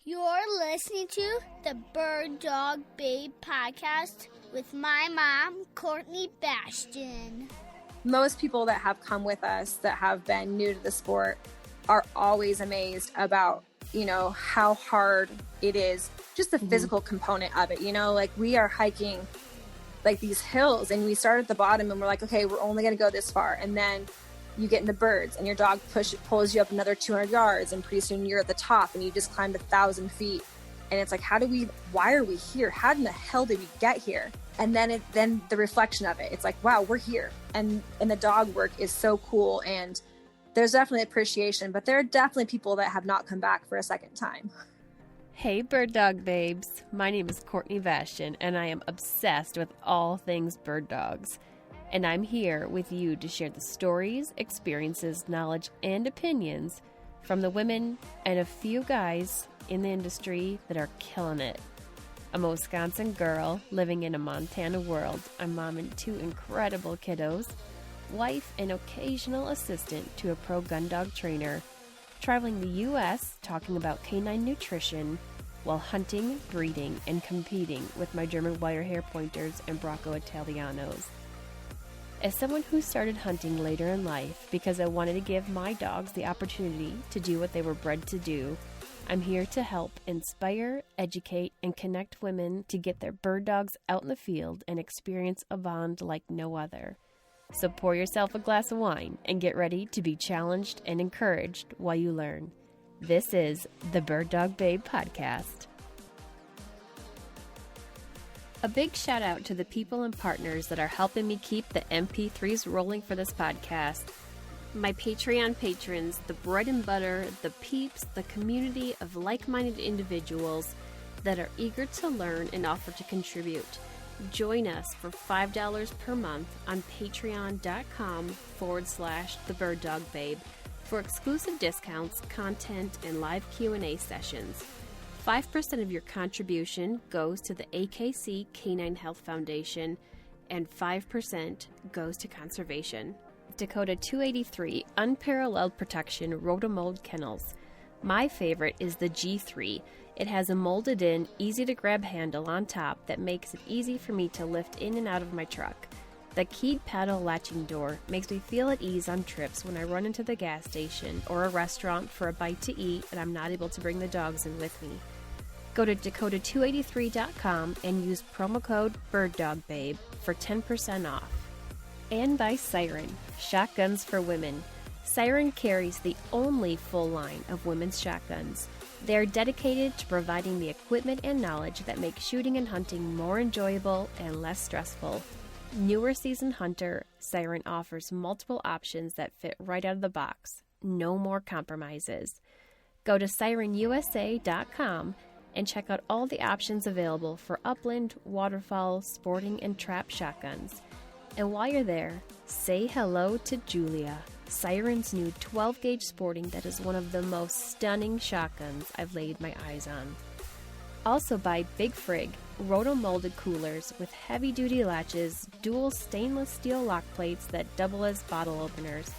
You're listening to the Bird Dog Babe podcast with my mom, Courtney Bastion. Most people that have come with us that have been new to the sport are always amazed about, how hard it is, just the physical component of it. Like we are hiking like these hills and we start at the bottom and we're like, okay, we're only going to go this far. And then you get in the birds and your dog pulls you up another 200 yards and pretty soon you're at the top and you just climbed 1,000 feet. And it's like, why are we here? How in the hell did we get here? And then the reflection of it, it's like, wow, we're here. And the dog work is so cool. And there's definitely appreciation, but there are definitely people that have not come back for a second time. Hey, bird dog babes. My name is Courtney Bastion, and I am obsessed with all things bird dogs. And I'm here with you to share the stories, experiences, knowledge, and opinions from the women and a few guys in the industry that are killing it. I'm a Wisconsin girl living in a Montana world. I'm mom and 2 incredible kiddos, wife and occasional assistant to a pro gun dog trainer, traveling the U.S. talking about canine nutrition while hunting, breeding, and competing with my German wire hair pointers and Bracco Italianos. As someone who started hunting later in life because I wanted to give my dogs the opportunity to do what they were bred to do, I'm here to help inspire, educate, and connect women to get their bird dogs out in the field and experience a bond like no other. So pour yourself a glass of wine and get ready to be challenged and encouraged while you learn. This is the Bird Dog Babe podcast. A big shout out to the people and partners that are helping me keep the MP3s rolling for this podcast. My Patreon patrons, the bread and butter, the peeps, the community of like-minded individuals that are eager to learn and offer to contribute. Join us for $5 per month on patreon.com/thebirddogbabe for exclusive discounts, content, and live Q&A sessions. 5% of your contribution goes to the AKC Canine Health Foundation, and 5% goes to conservation. Dakota 283 Unparalleled Protection Rotomold Kennels. My favorite is the G3. It has a molded in, easy to grab handle on top that makes it easy for me to lift in and out of my truck. The keyed paddle latching door makes me feel at ease on trips when I run into the gas station or a restaurant for a bite to eat and I'm not able to bring the dogs in with me. Go to Dakota283.com and use promo code BIRDDOGBABE for 10% off. And by Siren, shotguns for women. Siren carries the only full line of women's shotguns. They are dedicated to providing the equipment and knowledge that make shooting and hunting more enjoyable and less stressful. Newer seasoned hunter, Siren offers multiple options that fit right out of the box. No more compromises. Go to sirenusa.com and check out all the options available for upland, waterfowl, sporting, and trap shotguns. And while you're there, say hello to Julia, Siren's new 12-gauge sporting that is one of the most stunning shotguns I've laid my eyes on. Also by Big Frig, roto-molded coolers with heavy-duty latches, dual stainless steel lock plates that double as bottle openers.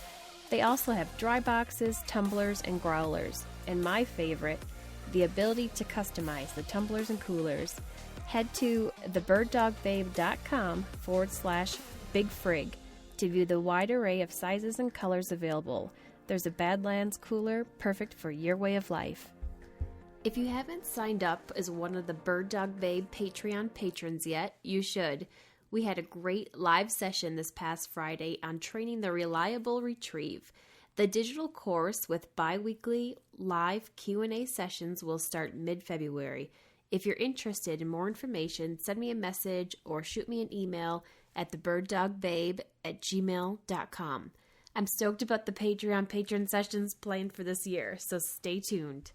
They also have dry boxes, tumblers, and growlers. And my favorite, the ability to customize the tumblers and coolers. Head to thebirddogbabe.com/bigfrig to view the wide array of sizes and colors available. There's a Badlands cooler, perfect for your way of life. If you haven't signed up as one of the Bird Dog Babe Patreon patrons yet, you should. We had a great live session this past Friday on training the reliable retrieve. The digital course with bi-weekly live Q&A sessions will start mid-February. If you're interested in more information, send me a message or shoot me an email at thebirddogbabe@gmail.com. I'm stoked about the Patreon patron sessions planned for this year, so stay tuned.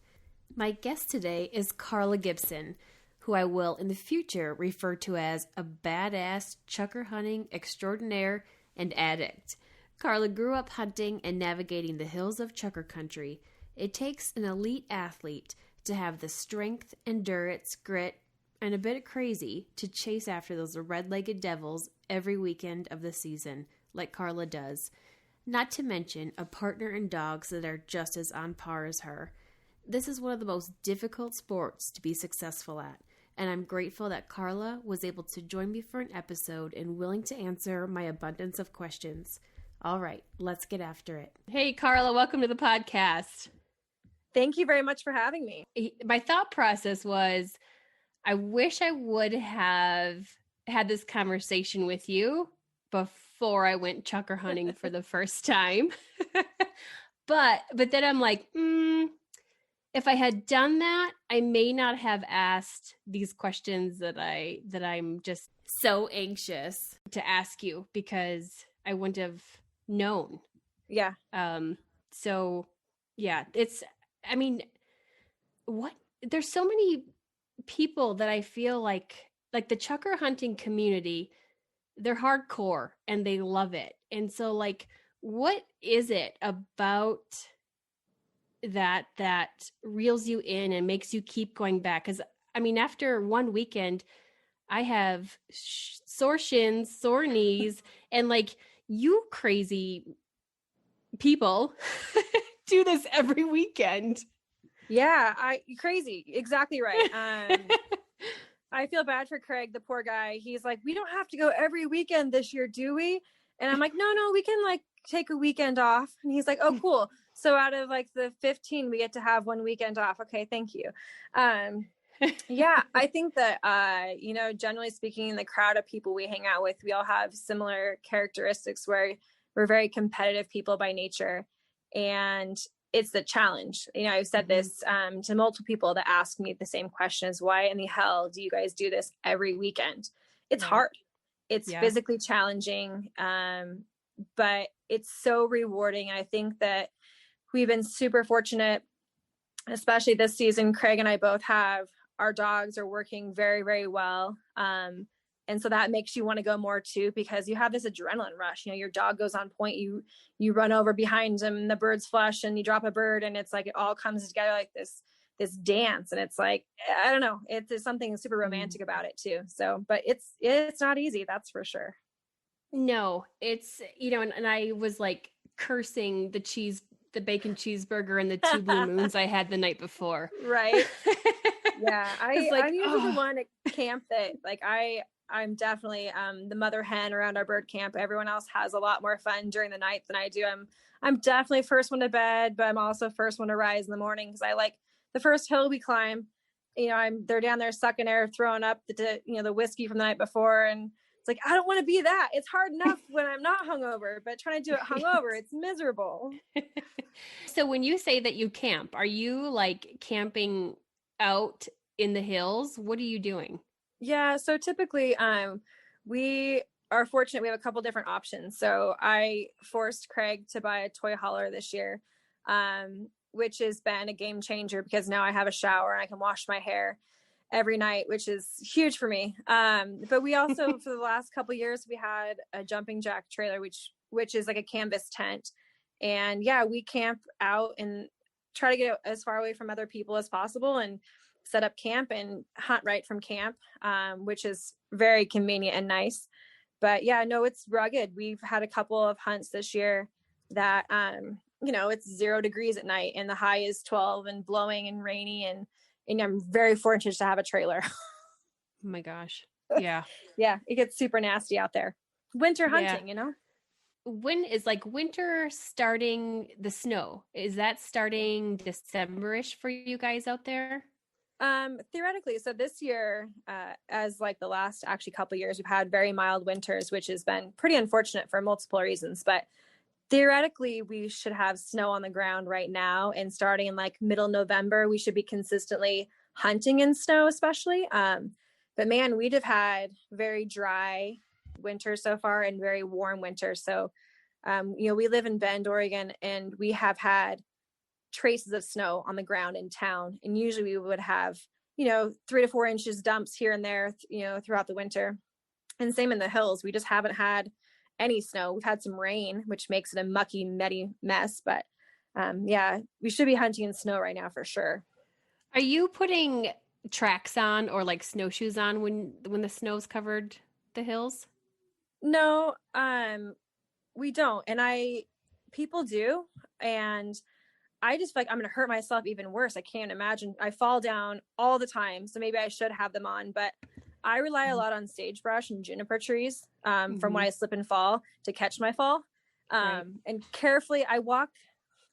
My guest today is Carla Gibson, who I will in the future refer to as a badass chukar hunting extraordinaire and addict. Carla grew up hunting and navigating the hills of chukar country. It takes an elite athlete to have the strength, endurance, grit, and a bit crazy to chase after those red-legged devils every weekend of the season, like Carla does. Not to mention a partner and dogs that are just as on par as her. This is one of the most difficult sports to be successful at, and I'm grateful that Carla was able to join me for an episode and willing to answer my abundance of questions. All right, let's get after it. Hey, Carla, welcome to the podcast. Thank you very much for having me. My thought process was, I wish I would have had this conversation with you before I went chukar hunting for the first time. But then I'm like, if I had done that, I may not have asked these questions that I'm just so anxious to ask you, because I wouldn't have known. Yeah. So yeah, there's so many people that I feel like the chukar hunting community, they're hardcore and they love it. And so like, what is it about that reels you in and makes you keep going back? Because after one weekend, I have sore shins, sore knees, and like, you crazy people do this every weekend. Yeah, crazy. Exactly right. I feel bad for Craig, the poor guy. He's like, we don't have to go every weekend this year, do we? And I'm like, no, we can like take a weekend off. And he's like, oh, cool. So out of like the 15, we get to have one weekend off. Okay, thank you. Yeah, I think that, generally speaking, the crowd of people we hang out with, we all have similar characteristics where we're very competitive people by nature. And it's the challenge. I've said this to multiple people that ask me the same questions. Why in the hell do you guys do this every weekend? It's hard. It's physically challenging, but it's so rewarding. And I think that we've been super fortunate, especially this season. Craig and I both have, our dogs are working very, very well. And so that makes you want to go more too, because you have this adrenaline rush. Your dog goes on point, you run over behind him, and the bird's flush, and you drop a bird, and it's like it all comes together like this dance. And it's like, I don't know, it's something super romantic about it too. So, but it's not easy, that's for sure. No, it's, and I was like cursing the bacon cheeseburger and the 2 blue moons I had the night before. Right. Yeah. I'm usually the one at camp that like, I'm definitely the mother hen around our bird camp. Everyone else has a lot more fun during the night than I do. I'm definitely first one to bed, but I'm also first one to rise in the morning, because I like the first hill we climb. They're down there sucking air, throwing up the whiskey from the night before, and it's like, I don't want to be that. It's hard enough when I'm not hungover, but trying to do it hungover, it's miserable. So when you say that you camp, are you like camping out in the hills? What are you doing? Yeah. So typically, we are fortunate. We have a couple different options. So I forced Craig to buy a toy hauler this year, which has been a game changer, because now I have a shower and I can wash my hair every night, which is huge for me. But we also, for the last couple of years, we had a jumping jack trailer, which is like a canvas tent. And yeah, we camp out and try to get as far away from other people as possible and set up camp and hunt right from camp, which is very convenient and nice. But yeah, no, it's rugged. We've had a couple of hunts this year that, it's 0 degrees at night and the high is 12 and blowing and rainy. And I'm very fortunate to have a trailer. Oh my gosh. Yeah. Yeah. It gets super nasty out there. Winter hunting, When is like winter starting, the snow? Is that starting December-ish for you guys out there? Theoretically. So this year, as like the last actually couple of years, we've had very mild winters, which has been pretty unfortunate for multiple reasons, but theoretically we should have snow on the ground right now. And starting in like middle November, we should be consistently hunting in snow, especially. But man, we'd have had very dry winter so far and very warm winter. So, we live in Bend, Oregon, and we have had traces of snow on the ground in town. And usually we would have, 3 to 4 inches dumps here and there, throughout the winter. And same in the hills. We just haven't had any snow. We've had some rain, which makes it a mucky, muddy mess. But yeah, we should be hunting in snow right now for sure. Are you putting tracks on or like snowshoes on when the snow's covered the hills? No, we don't. And people do. And I just feel like I'm going to hurt myself even worse. I can't imagine. I fall down all the time. So maybe I should have them on, but I rely a lot on sagebrush and juniper trees from when I slip and fall to catch my fall. And carefully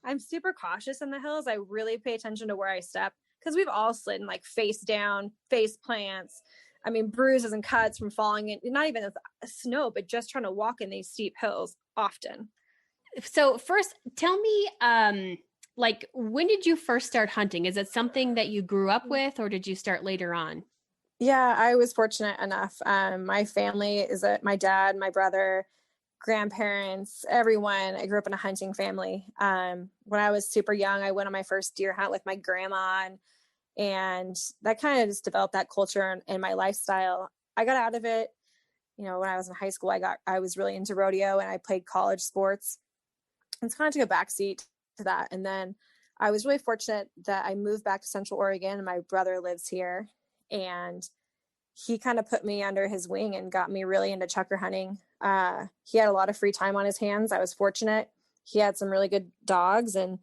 I'm super cautious in the hills. I really pay attention to where I step because we've all slid like face down, face plants. I mean, bruises and cuts from falling in, not even snow, but just trying to walk in these steep hills often. So first, tell me, like, when did you first start hunting? Is it something that you grew up with, or did you start later on? Yeah, I was fortunate enough. My family is my dad, my brother, grandparents, everyone. I grew up in a hunting family. When I was super young, I went on my first deer hunt with my grandma, and that kind of just developed that culture in my lifestyle. I got out of it, when I was in high school. I was really into rodeo, and I played college sports. It's kind of took a backseat to that. And then I was really fortunate that I moved back to Central Oregon, and my brother lives here, and he kind of put me under his wing and got me really into chukar hunting. He had a lot of free time on his hands. I was fortunate. He had some really good dogs, and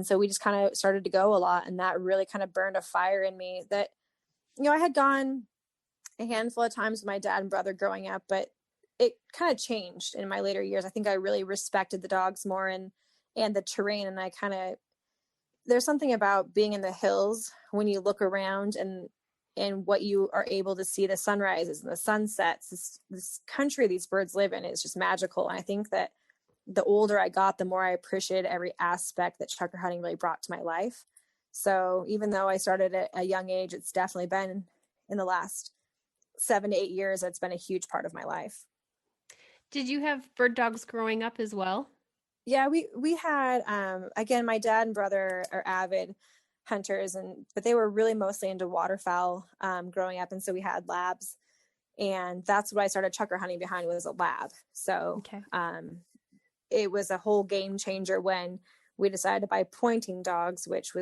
so we just kind of started to go a lot, and that really kind of burned a fire in me that, I had gone a handful of times with my dad and brother growing up, but it kind of changed in my later years. I think I really respected the dogs more and the terrain. And there's something about being in the hills when you look around and what you are able to see, the sunrises and the sunsets, this country these birds live in is just magical. And I think that the older I got, the more I appreciated every aspect that chukar hunting really brought to my life. So even though I started at a young age, it's definitely been in the last 7 to 8 years, it's been a huge part of my life. Did you have bird dogs growing up as well? Yeah, we had, again, my dad and brother are avid hunters, but they were really mostly into waterfowl growing up. And so we had labs, and that's what I started chukar hunting behind, was a lab. So it was a whole game changer when we decided to buy pointing dogs, which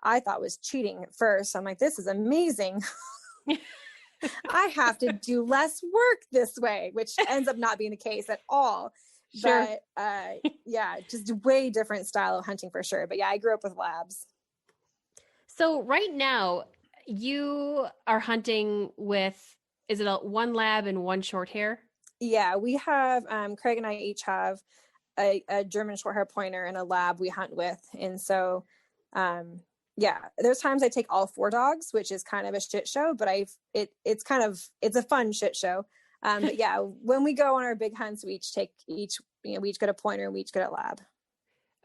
I thought was cheating at first. I'm like, this is amazing. I have to do less work this way, which ends up not being the case at all. Sure. But yeah, just way different style of hunting for sure. But yeah, I grew up with labs. So right now you are hunting with, is it one lab and one short hair? Yeah, we have, Craig and I each have a German short hair pointer and a lab we hunt with. And so, yeah, there's times I take all 4 dogs, which is kind of a shit show, but it's a fun shit show. But yeah, when we go on our big hunts, we each get a pointer and we each get a lab.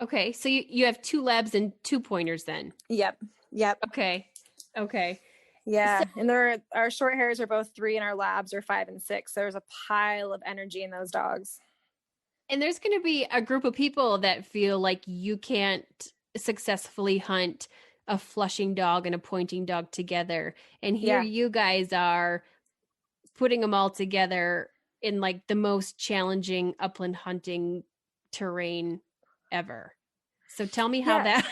Okay. So you have 2 labs and 2 pointers then? Yep. Okay. Yeah. So, and our short hairs are both 3 and our labs are 5 and 6. So there's a pile of energy in those dogs. And there's going to be a group of people that feel like you can't successfully hunt a flushing dog and a pointing dog together. And here you guys are putting them all together in like the most challenging upland hunting terrain ever. So tell me how that's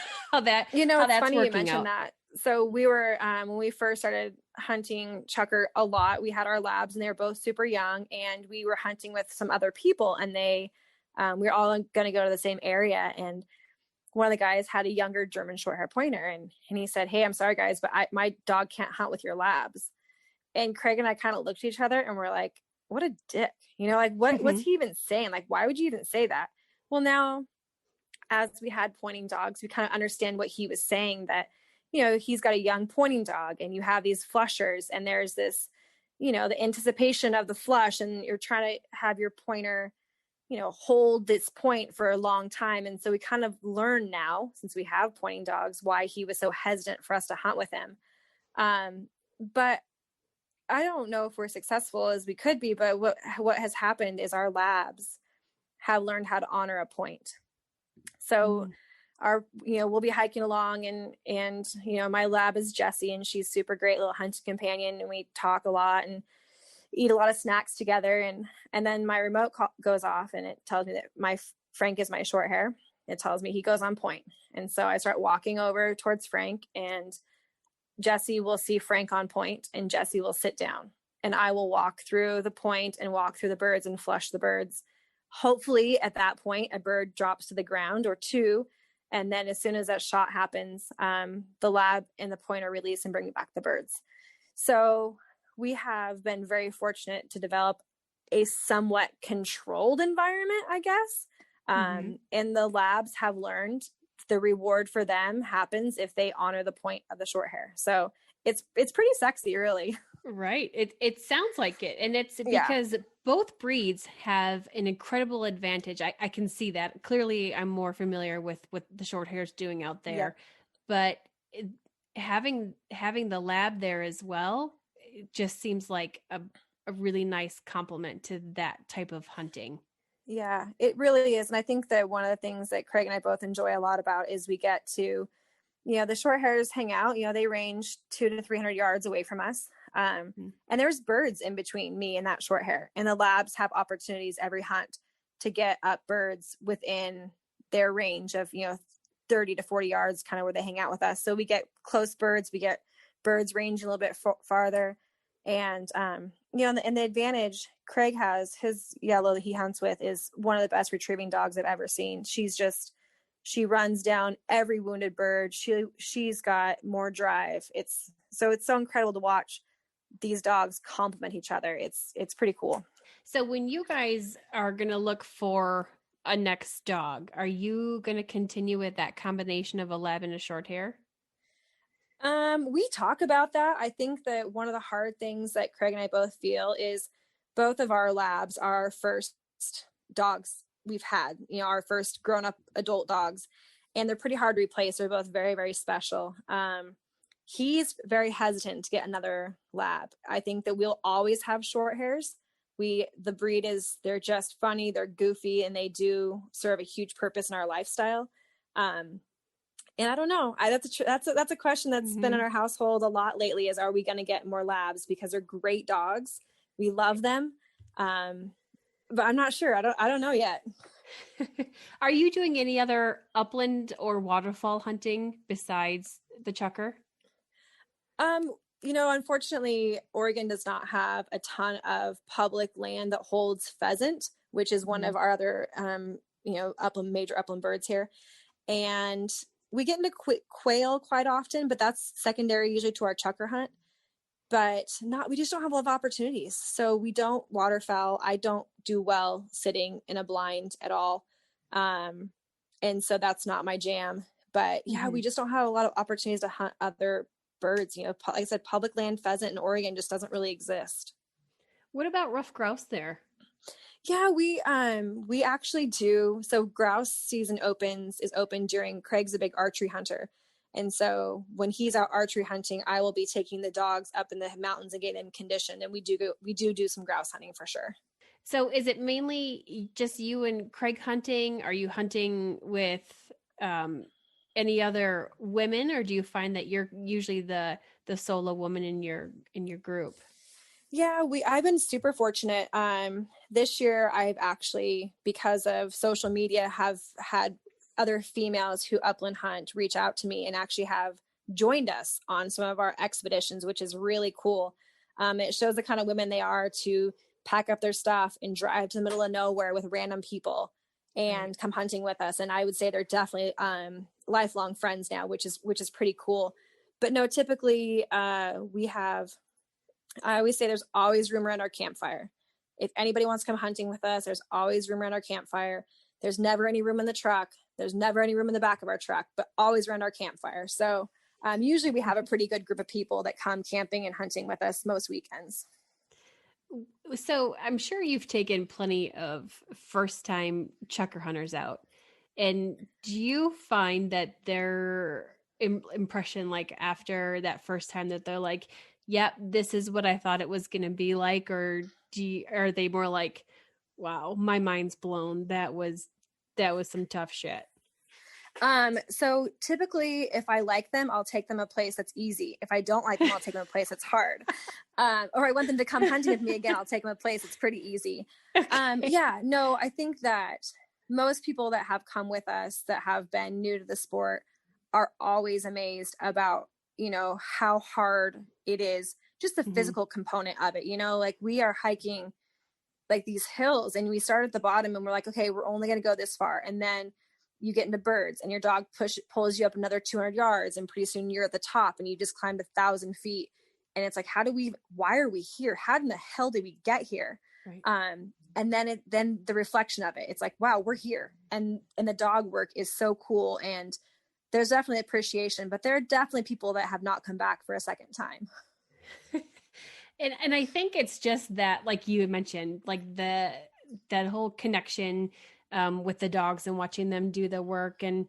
funny you mentioned out. that. So we were, when we first started hunting chukar a lot, we had our labs and they were both super young, and we were hunting with some other people, and we were all going to go to the same area. And one of the guys had a younger German short hair pointer, and he said, "Hey, I'm sorry guys, but my dog can't hunt with your labs." And Craig and I kind of looked at each other and we're like, what a dick, like what's he even saying? Like, why would you even say that? Well, now as we had pointing dogs, we kind of understand what he was saying, that, he's got a young pointing dog and you have these flushers, and there's this, the anticipation of the flush, and you're trying to have your pointer, hold this point for a long time. And so we kind of learn now, since we have pointing dogs, why he was so hesitant for us to hunt with him. But I don't know if we're successful as we could be, but what has happened is our labs have learned how to honor a point. So we'll be hiking along, and my lab is Jessie, and she's super great little hunting companion, and we talk a lot and eat a lot of snacks together. And then my remote goes off, and it tells me that Frank is my short hair. It tells me he goes on point. And so I start walking over towards Frank, and Jessie will see Frank on point, and Jessie will sit down, and I will walk through the point and walk through the birds and flush the birds. Hopefully at that point, a bird drops to the ground, or 2, And then as soon as that shot happens, the lab and the point are released and bringing back the birds. So we have been very fortunate to develop a somewhat controlled environment, I guess. And the labs have learned the reward for them happens if they honor the point of the short hair. So it's pretty sexy, really. Right. It sounds like it. And it's because both breeds have an incredible advantage. I can see that. Clearly, I'm more familiar with what the short hair's doing out there. But having the lab there as well, it just seems like a really nice complement to that type of hunting. Yeah, it really is. And I think that one of the things that Craig and I both enjoy a lot about is we get to, the short hairs hang out, they range 200 to 300 yards away from us. And there's birds in between me and that short hair. And the labs have opportunities every hunt to get up birds within their range of, 30 to 40 yards, kind of where they hang out with us. So we get close birds, we get birds ranging a little bit farther. And, and the advantage Craig has, his yellow that he hunts with is one of the best retrieving dogs I've ever seen. She runs down every wounded bird. She's got more drive. It's so incredible to watch these dogs complement each other. It's pretty cool. So when you guys are going to look for a next dog, are you going to continue with that combination of a lab and a short hair? We talk about that. I think that one of the hard things that Craig and I both feel is both of our labs are our first dogs we've had, our first grown up adult dogs, and they're pretty hard to replace. They're both very, very special. He's very hesitant to get another lab. I think that we'll always have short hairs. The breed they're just funny, they're goofy, and they do serve a huge purpose in our lifestyle. And I don't know. That's a question that's been in our household a lot lately is, are we going to get more labs? Because they're great dogs. We love them. But I'm not sure. I don't know yet. Are you doing any other upland or waterfall hunting besides the Chukar? Unfortunately, Oregon does not have a ton of public land that holds pheasant, which is one of our other, major upland birds here. And we get into quail quite often, but that's secondary usually to our Chukar hunt. But we just don't have a lot of opportunities. So we don't waterfowl. I don't do well sitting in a blind at all. And so that's not my jam. But we just don't have a lot of opportunities to hunt other birds. Like I said, public land pheasant in Oregon just doesn't really exist. What about ruffed grouse there? Yeah, we actually do. So grouse season is open during Craig's a big archery hunter. And so when he's out archery hunting, I will be taking the dogs up in the mountains and getting them conditioned. And we do some grouse hunting for sure. So is it mainly just you and Craig hunting? Are you hunting with any other women, or do you find that you're usually the solo woman in your group? Yeah, I've been super fortunate. This year I've actually, because of social media, have had other females who upland hunt reach out to me and actually have joined us on some of our expeditions, which is really cool. It shows the kind of women they are to pack up their stuff and drive to the middle of nowhere with random people and come hunting with us. And I would say they're definitely lifelong friends now, which is pretty cool. But no, typically I always say there's always room around our campfire. If anybody wants to come hunting with us, there's always room around our campfire. There's never any room in the truck. There's never any room in the back of our truck, but always around our campfire. So usually we have a pretty good group of people that come camping and hunting with us most weekends. So I'm sure you've taken plenty of first-time Chukar hunters out. And do you find that their impression, like after that first time, that they're like, yep, this is what I thought it was going to be like? Or are they more like, wow, my mind's blown. That was some tough shit? So typically if I like them, I'll take them a place that's easy. If I don't like them, I'll take them a place that's hard. Or I want them to come hunting with me again, I'll take them a place that's pretty easy. I think that most people that have come with us that have been new to the sport are always amazed about, how hard it is, just the physical component of it. Like we are hiking like these hills and we start at the bottom and we're like, okay, we're only going to go this far. And then you get into birds and your dog pulls you up another 200 yards and pretty soon you're at the top and you just climbed 1,000 feet. And it's like, why are we here? How in the hell did we get here? Right. And then the reflection of it, it's like, wow, we're here. And the dog work is so cool. And there's definitely appreciation, but there are definitely people that have not come back for a second time. And I think it's just that, like you mentioned, like that whole connection with the dogs and watching them do the work. And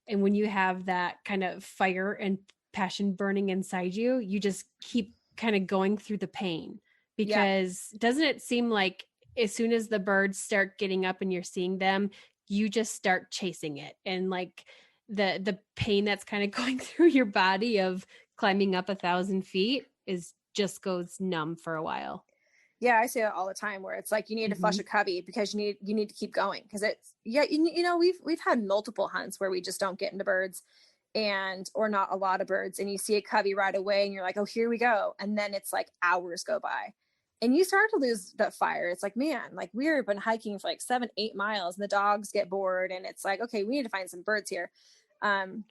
when you have that kind of fire and passion burning inside you, you just keep kind of going through the pain, because doesn't it seem like as soon as the birds start getting up and you're seeing them, you just start chasing it, and like the pain that's kind of going through your body of climbing up 1,000 feet just goes numb for a while. Yeah, I say that all the time, where it's like you need to flush a cubby because you need to keep going, because it's we've had multiple hunts where we just don't get into birds or not a lot of birds, and you see a cubby right away and you're like, oh, here we go, and then it's like hours go by and you start to lose the fire. It's like, man, like we've been hiking for like 7-8 miles and the dogs get bored and it's like, okay, we need to find some birds here. And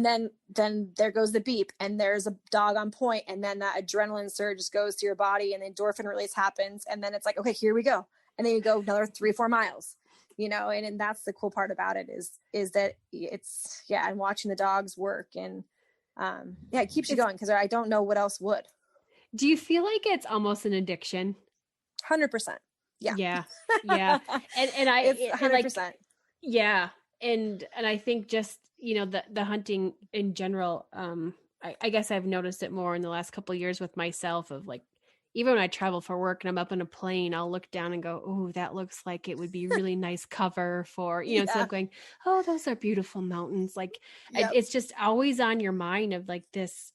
then there goes the beep and there's a dog on point, and then that adrenaline surge just goes to your body and the endorphin release happens. And then it's like, okay, here we go. And then you go another 3-4 miles, and that's the cool part about it is that it's, and watching the dogs work and, it keeps you going, because I don't know what else would. Do you feel like it's almost an addiction? 100%. Yeah. Yeah. Yeah. And it's 100%. Yeah. And I think just, the hunting in general, I guess I've noticed it more in the last couple of years with myself, of like, even when I travel for work and I'm up in a plane, I'll look down and go, oh, that looks like it would be really nice cover for, instead of going, oh, those are beautiful mountains. Like it's just always on your mind of like this,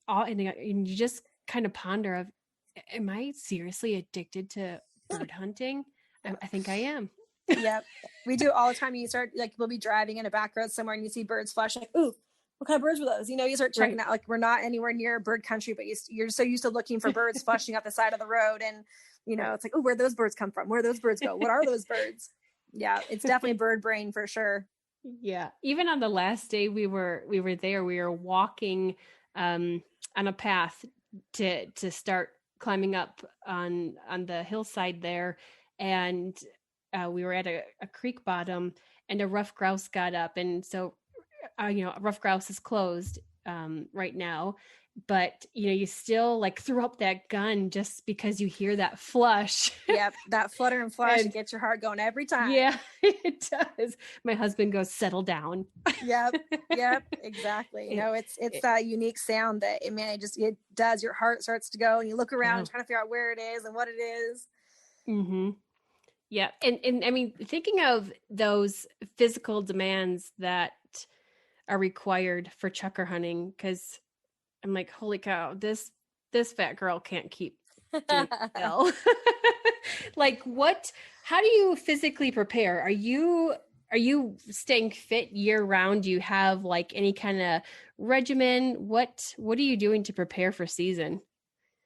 and you just kind of ponder of, am I seriously addicted to bird hunting? I think I am. Yep. We do all the time. You start, like, we'll be driving in a back road somewhere and you see birds flashing, like, ooh, what kind of birds were those? You start checking out, like, we're not anywhere near bird country, but you're so used to looking for birds flashing up the side of the road. And, it's like, oh, where'd those birds come from? Where those birds go? What are those birds? Yeah. It's definitely bird brain for sure. Yeah. Even on the last day we were there, we were walking on a path to start climbing up on the hillside there. And we were at a creek bottom and a rough grouse got up. And so, rough grouse is closed right now, but you still like throw up that gun just because you hear that flush. Yep. That flutter and flush, it gets your heart going every time. Yeah, it does. My husband goes, settle down. Yep. Exactly. It's that unique sound that it does. Your heart starts to go and you look around trying to figure out where it is and what it is. Mm-hmm. Yeah. And I mean, thinking of those physical demands that are required for chukar hunting, because I'm like, holy cow, this fat girl can't keep doing well. Like how do you physically prepare? Are you staying fit year round? Do you have like any kind of regimen? What are you doing to prepare for season?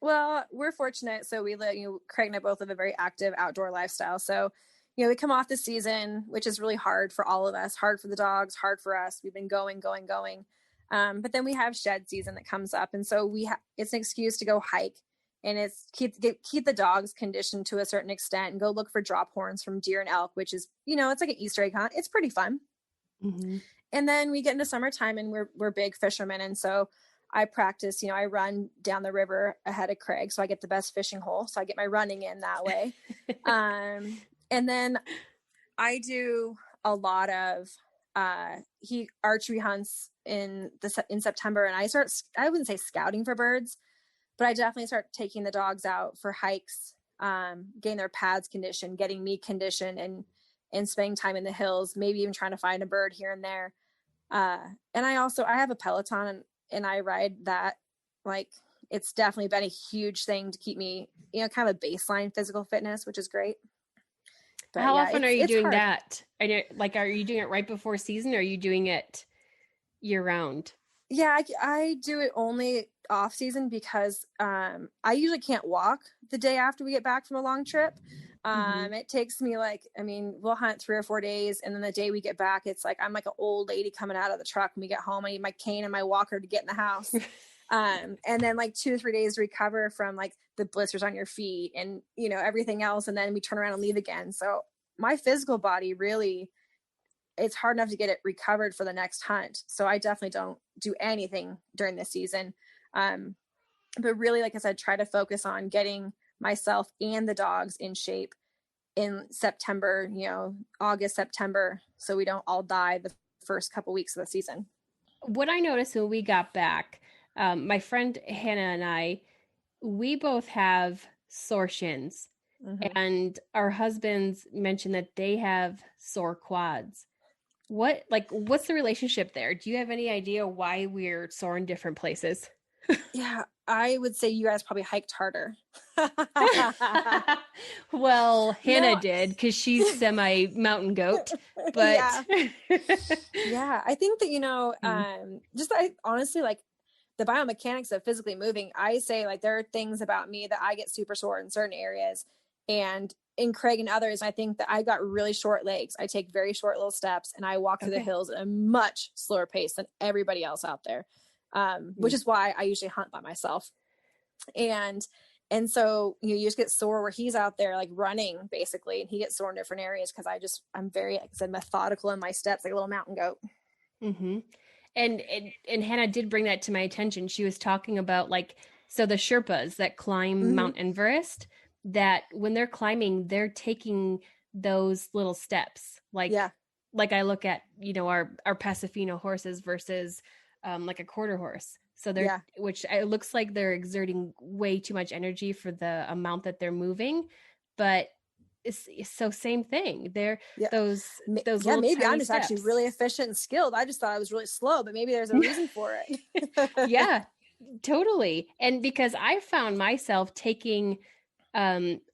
Well, we're fortunate. So we live, Craig and I both live a very active outdoor lifestyle. So, we come off the season, which is really hard for all of us, hard for the dogs, hard for us. We've been going. But then we have shed season that comes up. And so it's an excuse to go hike, and it's keep the dogs conditioned to a certain extent and go look for drop horns from deer and elk, which is, it's like an Easter egg hunt. It's pretty fun. Mm-hmm. And then we get into summertime and we're big fishermen. And so I practice, I run down the river ahead of Craig, so I get the best fishing hole. So I get my running in that way. And then I do a lot of, archery hunts in September. And I wouldn't say scouting for birds, but I definitely start taking the dogs out for hikes, getting their pads conditioned, getting me conditioned, and spending time in the hills, maybe even trying to find a bird here and there. And I have a Peloton and I ride that. Like, it's definitely been a huge thing to keep me, kind of a baseline physical fitness, which is great. But how often are you doing that? Are you doing it right before season, or are you doing it year round? Yeah, I do it only off season because I usually can't walk the day after we get back from a long trip. It takes me we'll hunt 3 or 4 days. And then the day we get back, it's like, I'm like an old lady coming out of the truck when we get home. I need my cane and my walker to get in the house. And then like 2 or 3 days to recover from like the blisters on your feet and, you know, everything else. And then we turn around and leave again. So my physical body really, it's hard enough to get it recovered for the next hunt. So I definitely don't do anything during this season. But really, like I said, try to focus on getting myself and the dogs in shape in September, you know, August, September, so we don't all die the first couple weeks of the season. What I noticed when we got back, my friend Hannah and I, we both have sore shins, and our husbands mentioned that they have sore quads. What's the relationship there? Do you have any idea why we're sore in different places? Yeah, I would say you guys probably hiked harder. Well, Hannah did because she's semi mountain goat, but yeah, I think that, you know, honestly, like the biomechanics of physically moving, I say like there are things about me that I get super sore in certain areas, and in Craig and others, I think that I got really short legs. I take very short little steps and I walk through the hills at a much slower pace than everybody else out there. Which is why I usually hunt by myself. And so you just get sore where he's out there like running basically, and he gets sore in different areas because I'm very, like I said, methodical in my steps, like a little mountain goat. And Hannah did bring that to my attention. She was talking about so the Sherpas that climb Mount Everest, that when they're climbing, they're taking those little steps. Like I look at, you know, our Pasifino horses versus like a quarter horse. So which it looks like they're exerting way too much energy for the amount that they're moving, but it's so same thing. They're those little maybe I'm just steps. actually really efficient and skilled. I just thought I was really slow, but maybe there's a reason for it. Yeah, totally. And because I found myself taking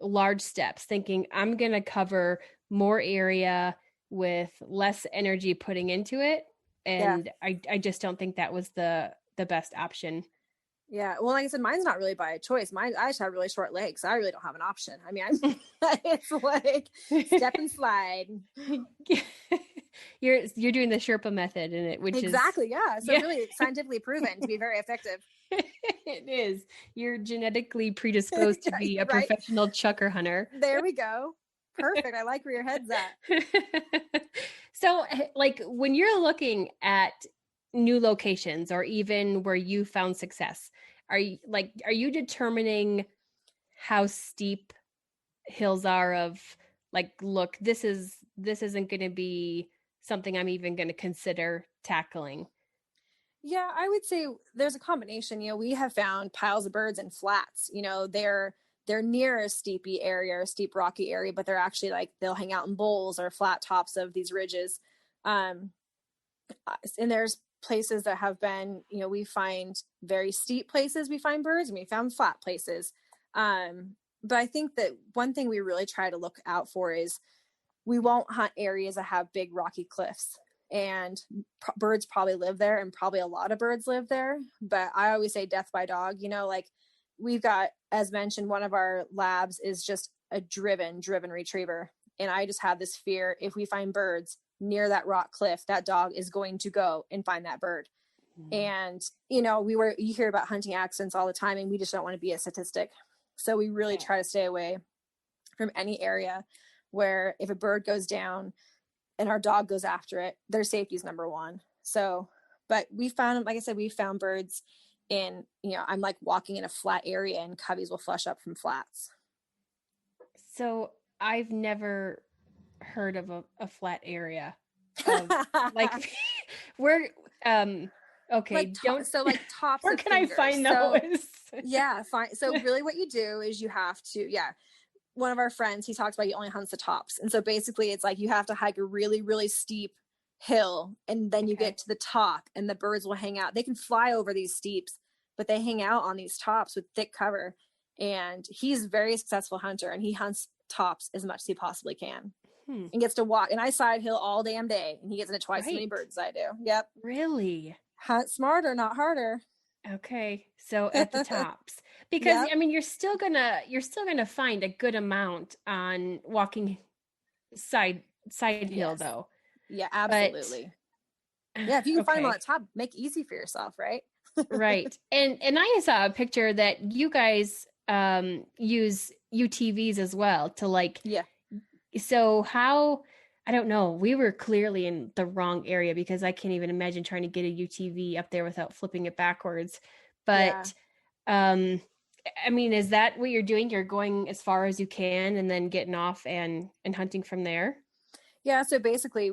large steps, thinking I'm going to cover more area with less energy putting into it. And I just don't think that was the best option. Yeah. Well, like I said, mine's not really by a choice. I just have really short legs. So I really don't have an option. I mean, it's like step and slide. You're doing the Sherpa method in it, which exactly. Yeah. So really scientifically proven to be very effective. It is. You're genetically predisposed to be a professional chukar hunter. There we go. Perfect. I like where your head's at. So like when you're looking at new locations or even where you found success, are you determining how steep hills are of like, look, this isn't going to be something I'm even going to consider tackling? Yeah, I would say there's a combination. You know, we have found piles of birds in flats. You know, they're near a steepy area or a steep rocky area, but they're actually like they'll hang out in bowls or flat tops of these ridges. And there's places that have been, you know, we find very steep places, we find birds, and we found flat places. But I think that one thing we really try to look out for is we won't hunt areas that have big rocky cliffs. And birds probably live there, and probably a lot of birds live there. But I always say death by dog, you know, like we've got, as mentioned, one of our labs is just a driven retriever. And I just have this fear, if we find birds near that rock cliff, that dog is going to go and find that bird. And, you know, you hear about hunting accidents all the time, and we just don't want to be a statistic. So we really try to stay away from any area where if a bird goes down and our dog goes after it, their safety is number one. So, but we found, like I said, we found birds in, you know, I'm like walking in a flat area and coveys will flush up from flats. So I've never heard of a flat area. Like we're, okay. Like so like tops where of can fingers. I find those? Yeah, fine. So really what you do is you have to, one of our friends, he talks about he only hunts the tops. And so basically it's like you have to hike a really, really steep hill, and then you get to the top and the birds will hang out. They can fly over these steeps, but they hang out on these tops with thick cover. And he's a very successful hunter, and he hunts tops as much as he possibly can and gets to walk. And I side hill all damn day, and he gets into twice as many birds as I do. Yep. Really? Hunt smarter, not harder. Okay. So at the tops, because Yep. I mean, you're still gonna find a good amount on walking side hill Yes. though. Yeah, But absolutely. Yeah, if you can find them on the okay. top, make it easy for yourself, right? Right. And I saw a picture that you guys use UTVs as well to like, Yeah. so how, I don't know, we were clearly in the wrong area because I can't even imagine trying to get a UTV up there without flipping it backwards. Yeah. But um I mean, is that what you're doing? You're going as far as you can and then getting off and hunting from there? Yeah, so basically,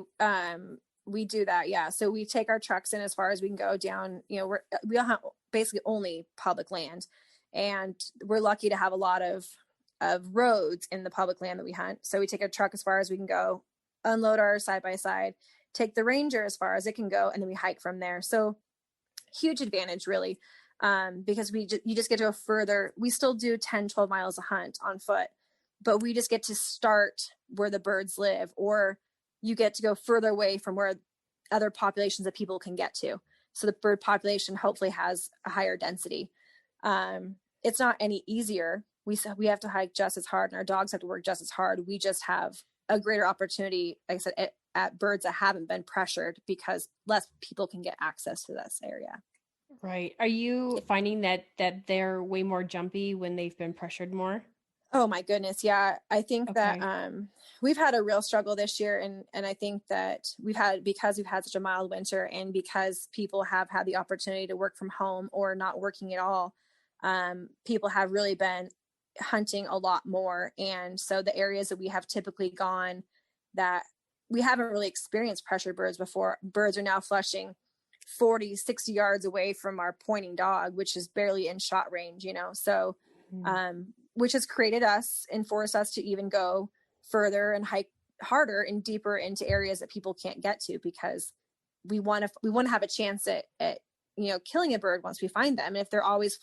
we do that. Yeah, so we take our trucks in as far as we can go down. You know, we'll have basically only public land, and we're lucky to have a lot of roads in the public land that we hunt. So we take a truck as far as we can go, unload our side by side, take the Ranger as far as it can go, and then we hike from there. So huge advantage, really, because you just get to go further. We still do 10, 12 miles a hunt on foot, but we just get to start where the birds live, or you get to go further away from where other populations that people can get to. So the bird population hopefully has a higher density. It's not any easier. We have to hike just as hard, and our dogs have to work just as hard. We just have a greater opportunity, like I said, at birds that haven't been pressured, because less people can get access to this area. Right. Are you finding that they're way more jumpy when they've been pressured more? Oh my goodness. Yeah. I think that, Okay. we've had a real struggle this year. And I think that because we've had such a mild winter, and because people have had the opportunity to work from home or not working at all, people have really been hunting a lot more. And so the areas that we have typically gone that we haven't really experienced pressure birds before, birds are now flushing 40, 60 yards away from our pointing dog, which is barely in shot range, so which has created us and forced us to even go further and hike harder and deeper into areas that people can't get to, because we want to have a chance at killing a bird once we find them. And if they're always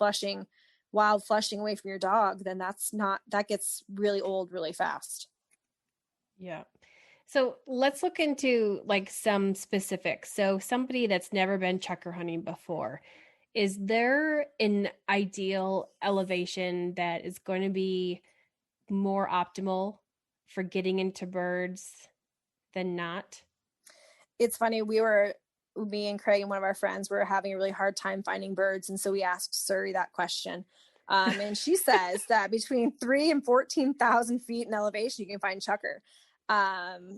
wild flushing away from your dog, then that gets really old really fast. Yeah. So let's look into like some specifics. So somebody that's never been chukar hunting before, is there an ideal elevation that is going to be more optimal for getting into birds than not? It's funny, me and Craig and one of our friends were having a really hard time finding birds, and so we asked Suri that question. And she says that between 3 and 14,000 feet in elevation, you can find chukar.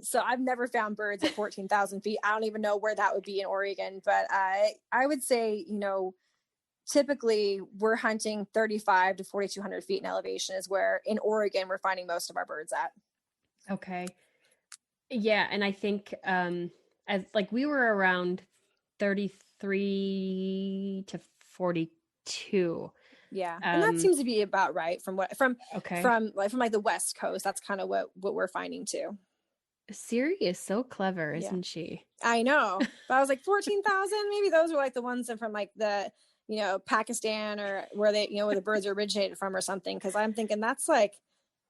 So I've never found birds at 14,000 feet. I don't even know where that would be in Oregon, but I would say, typically we're hunting 35 to 4,200 feet in elevation is where in Oregon we're finding most of our birds at. Okay. Yeah. And I think, as like we were around 33 to 42. Yeah. And that seems to be about right from Okay. from the West Coast. That's kind of what we're finding too. Siri is so clever, isn't she? I know. But I was like 14,000, maybe those were like the ones from like the, Pakistan, or where where the birds are originated from or something. Cause I'm thinking that's like,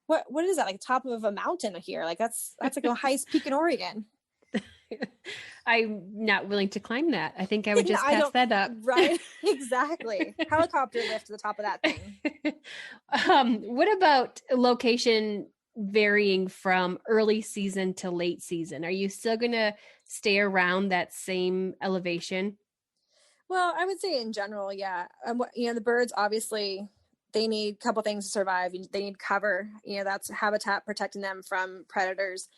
what is that? Like top of a mountain here? Like that's like the highest peak in Oregon. I'm not willing to climb that. I think I would just pass that up. Right. Exactly. Helicopter lift to the top of that thing. What about location varying from early season to late season? Are you still going to stay around that same elevation? Well, I would say in general, yeah. The birds, obviously, they need a couple things to survive. They need cover, that's habitat protecting them from predators.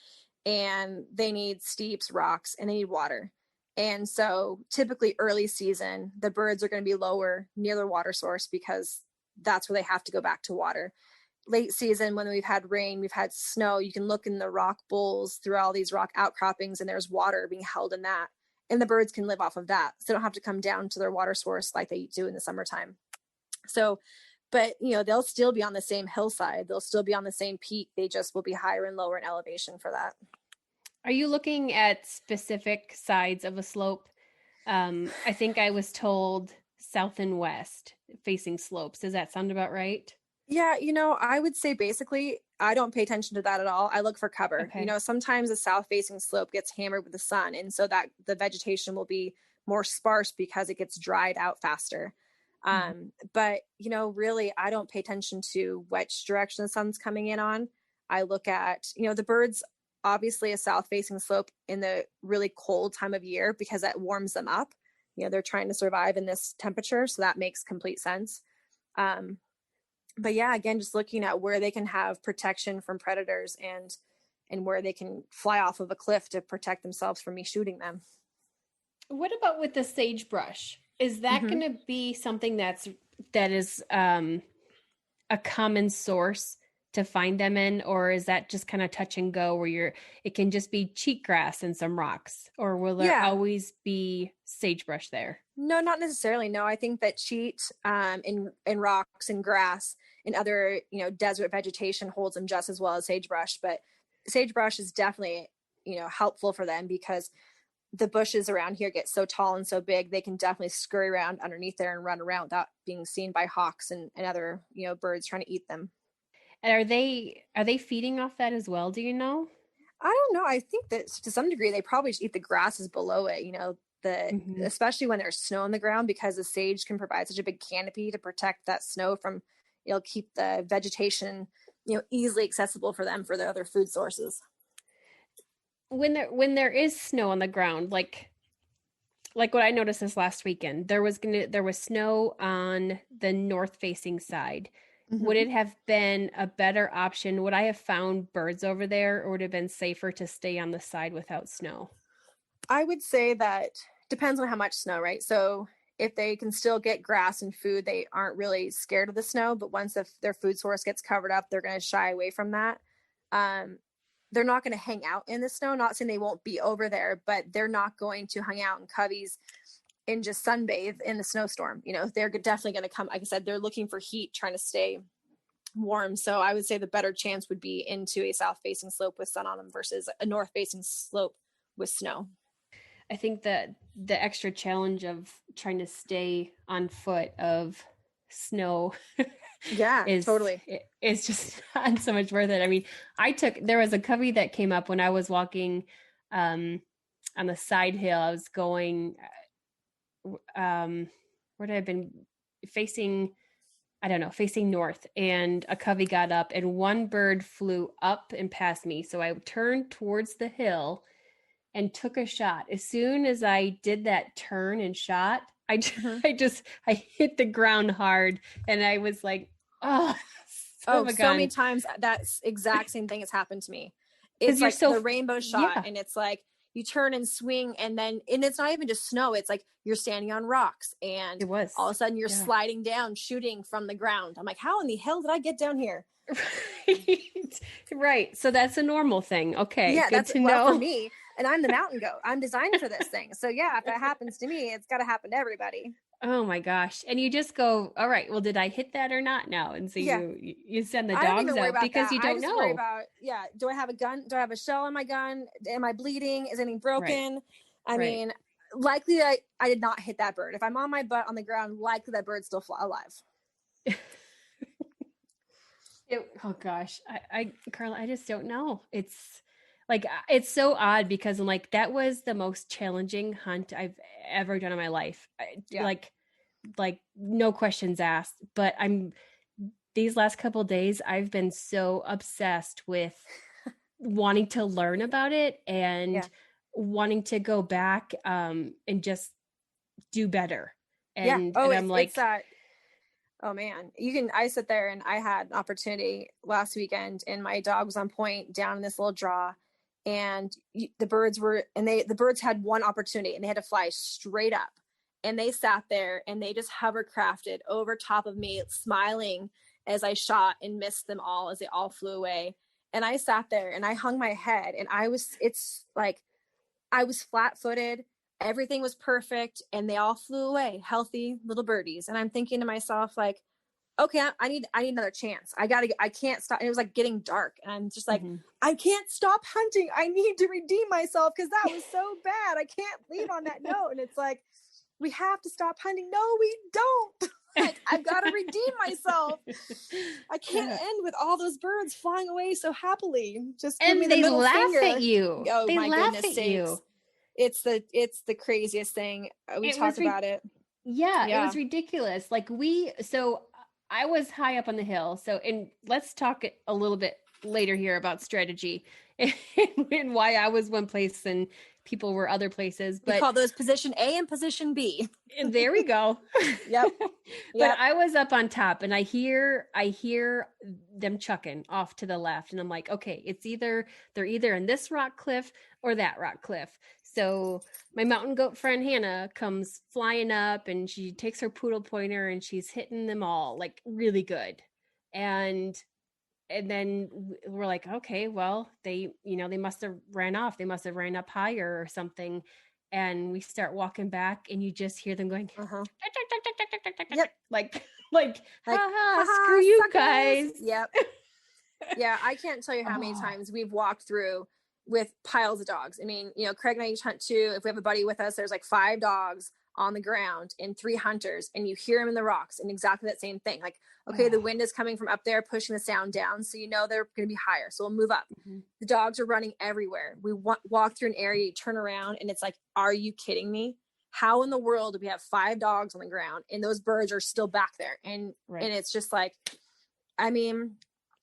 And they need steeps, rocks, and they need water. And so typically early season, the birds are going to be lower near the water source, because that's where they have to go back to water. Late season, when we've had rain, we've had snow, you can look in the rock bowls through all these rock outcroppings, and there's water being held in that. And the birds can live off of that. So they don't have to come down to their water source like they do in the summertime. So, but, they'll still be on the same hillside. They'll still be on the same peak. They just will be higher and lower in elevation for that. Are you looking at specific sides of a slope? I think I was told south and west facing slopes. Does that sound about right? Yeah, I would say basically I don't pay attention to that at all. I look for cover. Okay. Sometimes the south facing slope gets hammered with the sun, and so that the vegetation will be more sparse because it gets dried out faster. But, really, I don't pay attention to which direction the sun's coming in on. I look at, the birds, obviously a south facing slope in the really cold time of year because that warms them up. They're trying to survive in this temperature. So that makes complete sense. But yeah, again, just looking at where they can have protection from predators and where they can fly off of a cliff to protect themselves from me shooting them. What about with the sagebrush? Is that going to be something that is a common source to find them in, or is that just kind of touch and go where it can just be cheatgrass and some rocks, or will there always be sagebrush there? No, not necessarily. No, I think that cheat in rocks and grass and other, desert vegetation holds them just as well as sagebrush. But sagebrush is definitely, helpful for them because the bushes around here get so tall and so big, they can definitely scurry around underneath there and run around without being seen by hawks and other, birds trying to eat them. And are they feeding off that as well? Do you know? I don't know. I think that to some degree, they probably just eat the grasses below it, especially when there's snow on the ground, because the sage can provide such a big canopy to protect that snow from, keep the vegetation, easily accessible for them for their other food sources. When there is snow on the ground, like what I noticed this last weekend, there was snow on the north facing side. Would it have been a better option? Would I have found birds over there, or would it have been safer to stay on the side without snow? I would say that depends on how much snow, right? So if they can still get grass and food, they aren't really scared of the snow. But once their food source gets covered up, they're going to shy away from that. They're not going to hang out in the snow. Not saying they won't be over there, but they're not going to hang out in coveys and just sunbathe in the snowstorm. They're definitely going to come. Like I said, they're looking for heat, trying to stay warm. So I would say the better chance would be into a south facing slope with sun on them versus a north facing slope with snow. I think that the extra challenge of trying to stay on foot of snow totally. It's just not so much worth it. I mean, there was a covey that came up when I was walking on the side hill. I was going where did I have been facing north, and a covey got up and one bird flew up and past me. So I turned towards the hill and took a shot. As soon as I did that turn and shot, I hit the ground hard, and I was like, so many times that exact same thing has happened to me. It's like the rainbow shot, and it's like you turn and swing, and it's not even just snow. It's like you're standing on rocks, and all of a sudden you're sliding down, shooting from the ground. I'm like, how in the hell did I get down here? Right. So that's a normal thing. Okay. Yeah, good that's to know. For me. And I'm the mountain goat. I'm designed for this thing. So yeah, if that happens to me, it's got to happen to everybody. Oh my gosh. And you just go, all right, well, did I hit that or not now? And so you send the dogs out because you don't know. Worry about, do I have a gun? Do I have a shell in my gun? Am I bleeding? Is anything broken? Right. I mean, likely I did not hit that bird. If I'm on my butt on the ground, likely that bird's still alive. Oh gosh. Carla, I just don't know. It's so odd because I'm like, that was the most challenging hunt I've ever done in my life. Like no questions asked, but these last couple of days, I've been so obsessed with wanting to learn about it and wanting to go back, and just do better. And I'm like, it's that. Oh man, I sit there and I had an opportunity last weekend and my dog was on point down in this little draw, and the birds had one opportunity and they had to fly straight up, and they sat there and they just hovercrafted over top of me, smiling as I shot and missed them all as they all flew away. And I sat there and I hung my head, and I was flat-footed. Everything was perfect, and they all flew away, healthy little birdies. And I'm thinking to myself, like, okay, I need another chance. I can't stop. And it was like getting dark, and I'm just like, I can't stop hunting. I need to redeem myself because that was so bad. I can't leave on that note. And it's like, we have to stop hunting. No, we don't. Like, I've got to redeem myself. I can't end with all those birds flying away so happily. Just give me the middle finger. They laugh at you. Oh, they my laugh goodness at you. It's the craziest thing. We talked about it. Yeah, it Yeah. was ridiculous. Like so I was high up on the hill. So, and let's talk a little bit later here about strategy and why I was one place and people were other places. We But call those position A and position B. there we go. Yep. But I was up on top and I hear them chucking off to the left. And I'm like, okay, they're either in this rock cliff or that rock cliff. So my mountain goat friend Hannah comes flying up and she takes her poodle pointer and she's hitting them all like really good. And then we're like, okay, well, they must have ran off. They must have ran up higher or something. And we start walking back and you just hear them going, Yep. like, ha, screw you suckers. guys. Yep. Yeah, I can't tell you how many times we've walked through with piles of dogs. I mean, Craig and I each hunt too. If we have a buddy with us, there's like 5 dogs on the ground and 3 hunters, and you hear them in the rocks and exactly that same thing. Like, okay, the wind is coming from up there, pushing the sound down. So, they're going to be higher. So we'll move up. Mm-hmm. The dogs are running everywhere. We walk through an area, you turn around and it's like, are you kidding me? How in the world do we have 5 dogs on the ground and those birds are still back there? And it's just like, I mean,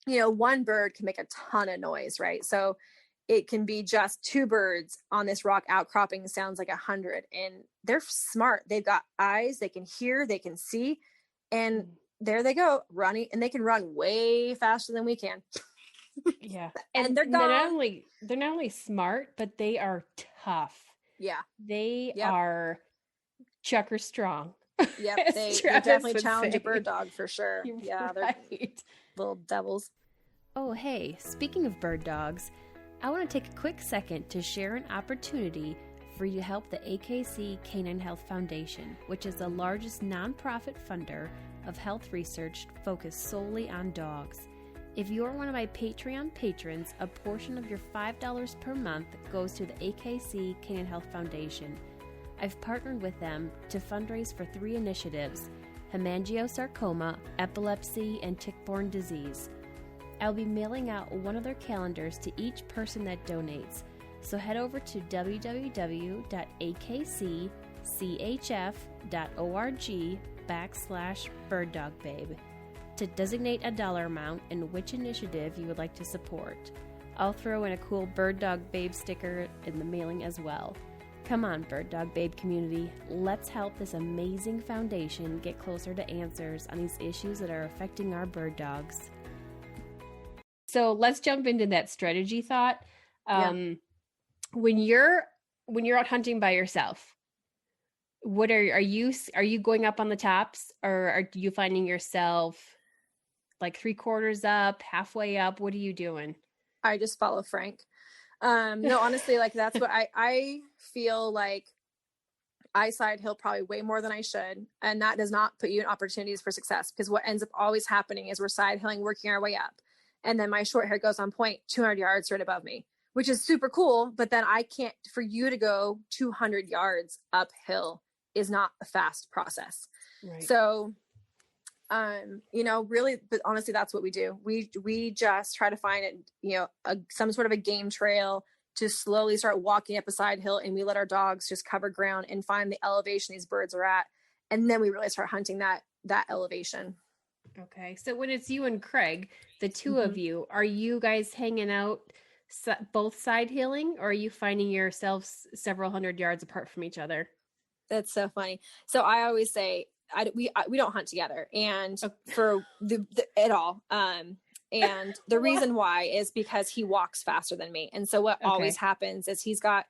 one bird can make a ton of noise, right? So it can be just 2 birds on this rock outcropping sounds like 100, and they're smart. They've got eyes, they can hear, they can see, and there they go running, and they can run way faster than we can. Yeah. And they're gone. They're not only smart, but they are tough. Yeah. They are Chukar strong. Yep. They definitely challenge a bird dog for sure. Yeah. They're little devils. Oh, hey, speaking of bird dogs, I want to take a quick second to share an opportunity for you to help the AKC Canine Health Foundation, which is the largest nonprofit funder of health research focused solely on dogs. If you're one of my Patreon patrons, a portion of your $5 per month goes to the AKC Canine Health Foundation. I've partnered with them to fundraise for 3 initiatives: hemangiosarcoma, epilepsy, and tick-borne disease. I'll be mailing out one of their calendars to each person that donates, so head over to www.akcchf.org/birddogbabe to designate a dollar amount and which initiative you would like to support. I'll throw in a cool Bird Dog Babe sticker in the mailing as well. Come on, Bird Dog Babe community, let's help this amazing foundation get closer to answers on these issues that are affecting our bird dogs. So let's jump into that strategy thought. When you're out hunting by yourself, what are you going up on the tops, or are you finding yourself like 3/4 up, halfway up? What are you doing? I just follow Frank. No, honestly, like that's what I feel like. I side hill probably way more than I should, and that does not put you in opportunities for success, because what ends up always happening is we're side hilling, working our way up. And then my short hair goes on point 200 yards right above me, which is super cool. But then I can't, for you to go 200 yards uphill is not a fast process. Right. So, really, but honestly, that's what we do. We just try to find some sort of a game trail to slowly start walking up a side hill, and we let our dogs just cover ground and find the elevation these birds are at. And then we really start hunting that elevation. Okay. So when it's you and Craig, the 2 of you, are you guys hanging out both side hilling, or are you finding yourselves several hundred yards apart from each other? That's so funny. So I always say we don't hunt together, and for the at all. And the reason why is because he walks faster than me. And so what always happens is he's got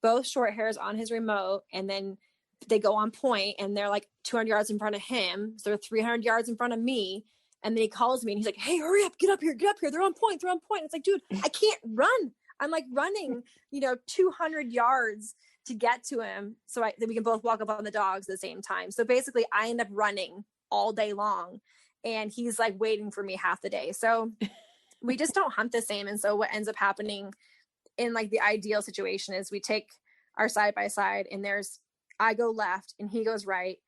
both short hairs on his remote, and then they go on point, and they're like 200 yards in front of him. So they're 300 yards in front of me. And then he calls me and he's like, hey, hurry up, get up here. They're on point. It's like, dude, I can't run. I'm like running, 200 yards to get to him. So then we can both walk up on the dogs at the same time. So basically I end up running all day long, and he's like waiting for me half the day. So we just don't hunt the same. And so what ends up happening in like the ideal situation is we take our side by side, and I go left and he goes right,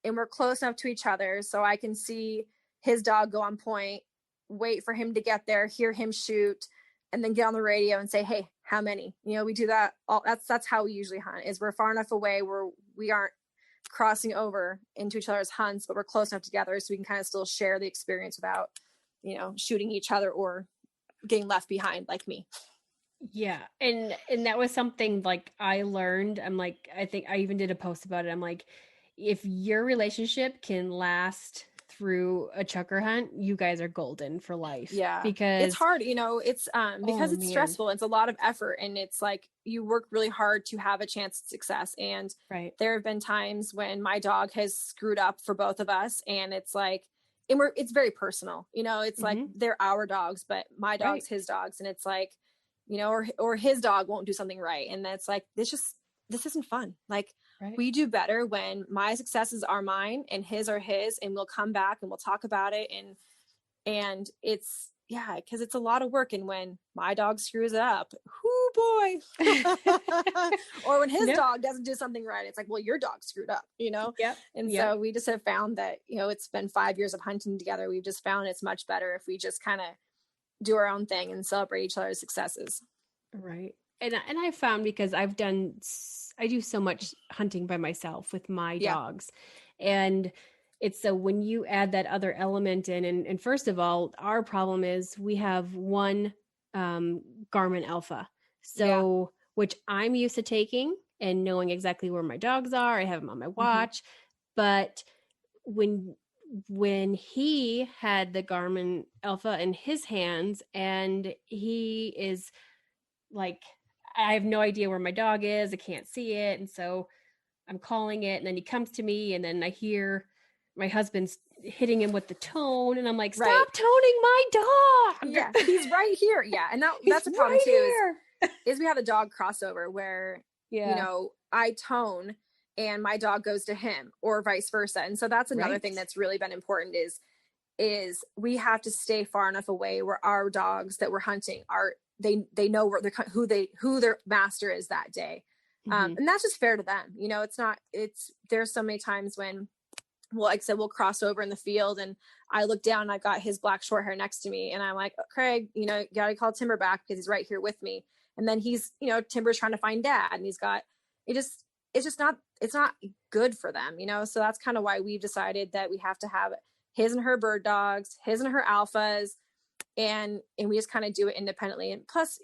and we're close enough to each other so I can see his dog go on point, wait for him to get there, hear him shoot, and then get on the radio and say, hey, how many? We do that. That's how we usually hunt, is we're far enough away where we aren't crossing over into each other's hunts, but we're close enough together so we can kind of still share the experience without, shooting each other or getting left behind like me. Yeah. And that was something like I learned. I'm like, I think I even did a post about it. I'm like, if your relationship can last through a chukar hunt, you guys are golden for life. Yeah. Because it's hard, it's because it's man. stressful. It's a lot of effort, and it's like you work really hard to have a chance at success. And there have been times when my dog has screwed up for both of us, and it's like, and it's very personal, it's like they're our dogs, but my dog's his dogs. And it's like, or his dog won't do something right. And that's like, this isn't fun. Like we do better when my successes are mine and his are his, and we'll come back and we'll talk about it. And it's, cause it's a lot of work. And when my dog screws it up, whoo boy, or when his dog doesn't do something right, it's like, well, your dog screwed up, And so we just have found that, it's been 5 years of hunting together. We've just found it's much better if we just kind of do our own thing and celebrate each other's successes. Right. And I found, because I do so much hunting by myself with my dogs, and it's so when you add that other element in, and first of all, our problem is we have one Garmin Alpha, so which I'm used to taking and knowing exactly where my dogs are. I have them on my watch, but when he had the Garmin Alpha in his hands, and he is like, I have no idea where my dog is. I can't see it. And so I'm calling it, and then he comes to me, and then I hear my husband's hitting him with the tone, and I'm like, stop toning my dog. Yeah, he's right here. Yeah. And that's a problem too, is we have a dog crossover where, I tone and my dog goes to him, or vice versa. And so that's another thing that's really been important is we have to stay far enough away where our dogs that we're hunting they know where who their master is that day. And that's just fair to them. There's so many times when, well, like I said, we'll cross over in the field, and I look down and I've got his black short hair next to me, and I'm like, Craig, you gotta call Timber back because he's right here with me. And then he's, Timber's trying to find dad, and he's got, it's not good for them, So that's kind of why we've decided that we have to have his and her bird dogs, his and her alphas, and we just kind of do it independently. And plus,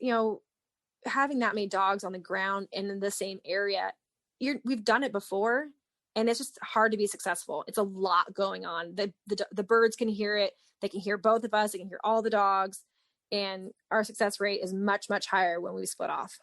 having that many dogs on the ground and in the same area, we've done it before, and it's just hard to be successful. It's a lot going on. The birds can hear it. They can hear both of us. They can hear all the dogs, and our success rate is much, much higher when we split off.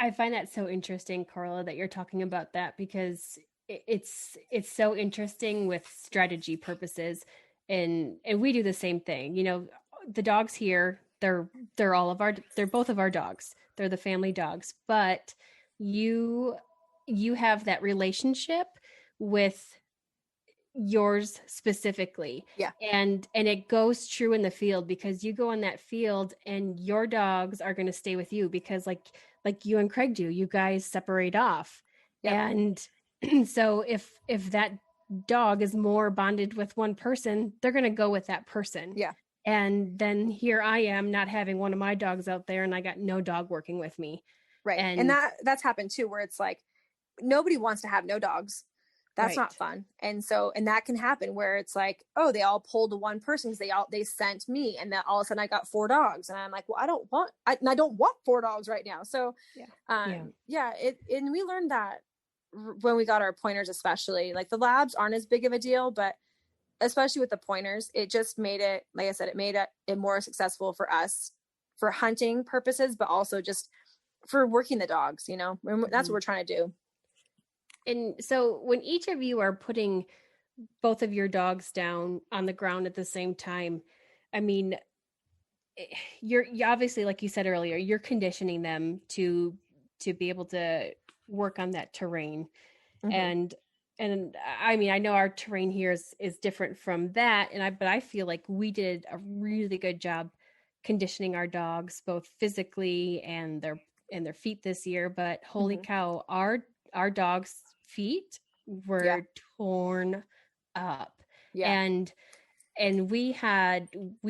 I find that so interesting, Carla, that you're talking about that, because it's so interesting with strategy purposes, and we do the same thing. The dogs here, they're both of our dogs. They're the family dogs, but you have that relationship with yours specifically. Yeah. And it goes true in the field, because you go in that field and your dogs are going to stay with you, because like you and Craig do, you guys separate off. Yep. And so if that dog is more bonded with one person, they're going to go with that person. Yeah. And then here I am not having one of my dogs out there, and I got no dog working with me. Right. And that's happened too, where it's like, nobody wants to have no dogs. That's not fun. And that can happen where it's like, oh, they all pulled to one person because they sent me, and then all of a sudden I got 4 dogs, and I'm like, well, I don't want 4 dogs right now. So, and we learned that when we got our pointers, especially. Like the labs aren't as big of a deal, but especially with the pointers, it just made it, like I said, it made it more successful for us for hunting purposes, but also just for working the dogs, that's what we're trying to do. And so when each of you are putting both of your dogs down on the ground at the same time, I mean, you're obviously, like you said earlier, you're conditioning them to be able to work on that terrain. And I mean, I know our terrain here is different from that. But I feel like we did a really good job conditioning our dogs, both physically and their feet this year. But holy cow, our dogs' feet were torn up. Yeah. And we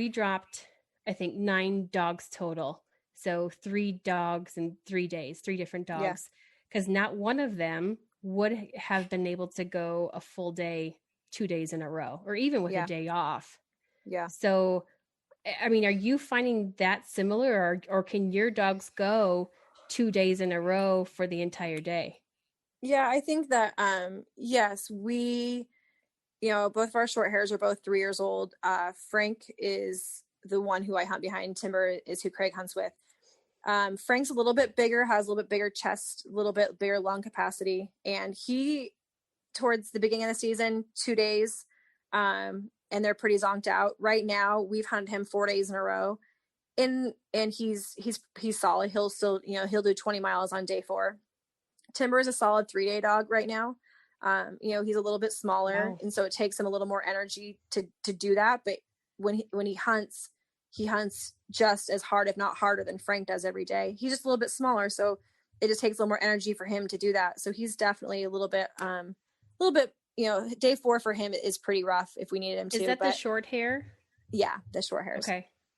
dropped, I think, 9 dogs total. So 3 dogs in 3 days, 3 different dogs. Because not one of them would have been able to go a full day, 2 days in a row, or even with a Yeah. day off. Yeah. So, I mean, are you finding that similar, or can your dogs go 2 days in a row for the entire day? Yeah, I think that, yes, both of our short hairs are both 3 years old. Frank is the one who I hunt behind. Timber is who Craig hunts with. Frank's a little bit bigger, has a little bit bigger chest, a little bit bigger lung capacity. And he, towards the beginning of the season, 2 days, and they're pretty zonked out. Right now, we've hunted him 4 days in a row. And he's solid. He'll still, he'll do 20 miles on day 4. Timber is a solid 3-day dog right now. He's a little bit smaller, Wow. and so it takes him a little more energy to do that. But when he hunts just as hard, if not harder, than Frank does every day. He's just a little bit smaller, so it just takes a little more energy for him to do that. So he's definitely a little bit, day 4 for him is pretty rough if we needed him to. Is that the short hair? Yeah, the short hairs.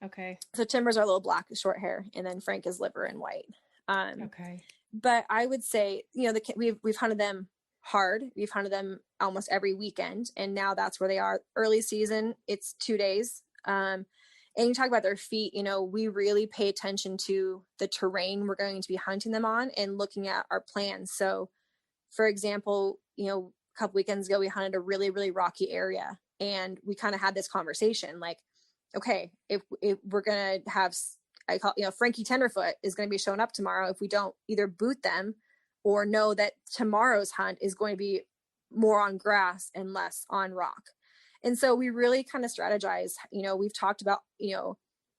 Okay. So Timber's our little black short hair, and then Frank is liver and white. Okay. But I would say, we've hunted them hard. We've hunted them almost every weekend, and now that's where they are. Early season, it's 2 days. And you talk about their feet, we really pay attention to the terrain we're going to be hunting them on and looking at our plans. So, for example, a couple weekends ago, we hunted a really, really rocky area, and we kind of had this conversation like, okay, if we're going to have, I call, Frankie Tenderfoot is going to be showing up tomorrow. If we don't either boot them or know that tomorrow's hunt is going to be more on grass and less on rock. And so we really kind of strategize. We've talked about,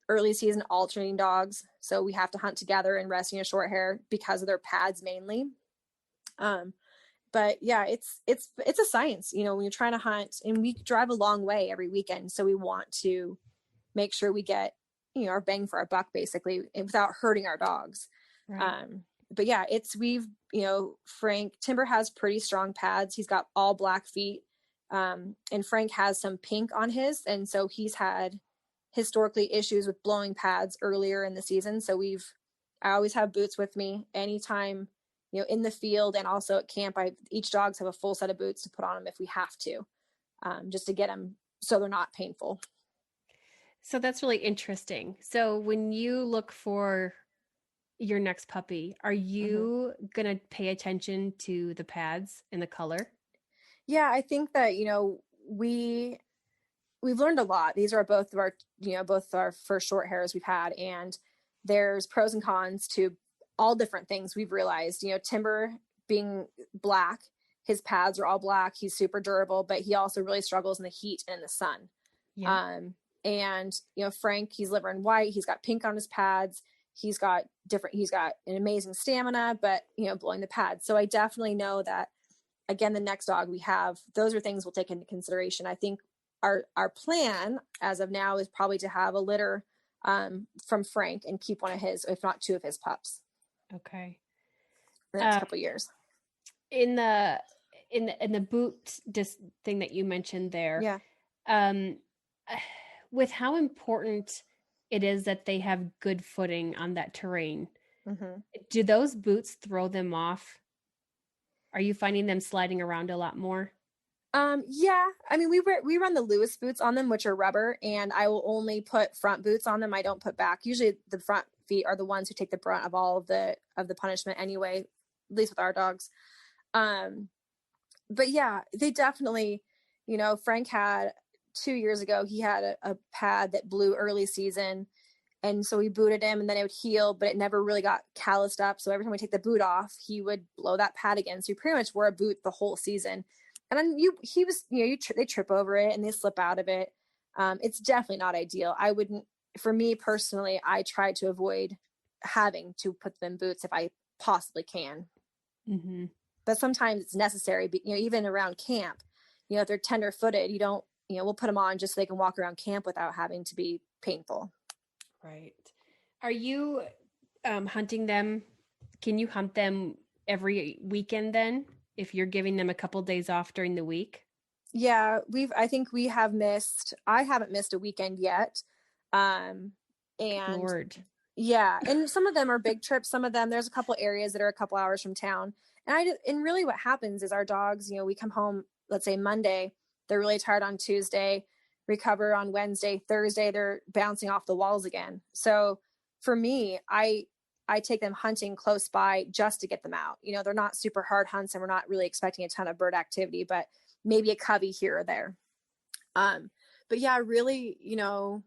early season alternating dogs. So we have to hunt together and resting a short hair because of their pads mainly. But yeah, it's a science, when you're trying to hunt, and we drive a long way every weekend. So we want to make sure we get, our bang for our buck basically, without hurting our dogs. Right. But yeah, Frank Timber has pretty strong pads. He's got all black feet. And Frank has some pink on his. And so he's had historically issues with blowing pads earlier in the season. So I always have boots with me anytime, in the field, and also at camp. Each dogs have a full set of boots to put on them if we have to, just to get them so they're not painful. So that's really interesting. So when you look for your next puppy, are you going to pay attention to the pads and the color? Yeah, I think that, we've learned a lot. These are both our first short hairs we've had, and there's pros and cons to all different things we've realized. Timber being black, his pads are all black. He's super durable, but he also really struggles in the heat and in the sun. Yeah. And Frank, he's liver and white. He's got pink on his pads. He's got an amazing stamina, but blowing the pads. So I definitely know that, again, the next dog we have, those are things we'll take into consideration. I think our plan as of now is probably to have a litter from Frank and keep one of his, if not 2 of his pups. Okay. The next couple of years. In the boot thing that you mentioned there. Yeah. With how important it is that they have good footing on that terrain, do those boots throw them off? Are you finding them sliding around a lot more? Yeah. I mean, we run the Lewis boots on them, which are rubber, and I will only put front boots on them. I don't put back. Usually the front feet are the ones who take the brunt of all of the punishment anyway, at least with our dogs. But yeah, they definitely, Frank had 2 years ago, he had a pad that blew early season. And so we booted him, and then it would heal, but it never really got calloused up. So every time we take the boot off, he would blow that pad again. So he pretty much wore a boot the whole season. And then they trip over it and they slip out of it. It's definitely not ideal. For me personally, I try to avoid having to put them in boots if I possibly can. Mm-hmm. But sometimes it's necessary. But, even around camp, if they're tender footed, we'll put them on just so they can walk around camp without having to be painful. Right. Are you hunting them? Can you hunt them every weekend then, if you're giving them a couple days off during the week? Yeah, I haven't missed a weekend yet. And Lord. Yeah. And some of them are big trips. Some of them, there's a couple areas that are a couple hours from town. And really what happens is our dogs, you know, we come home, let's say Monday, they're really tired on Tuesday, recover on Wednesday, Thursday, they're bouncing off the walls again. So for me, I take them hunting close by just to get them out. You know, they're not super hard hunts and we're not really expecting a ton of bird activity, but maybe a covey here or there. But yeah, really, you know,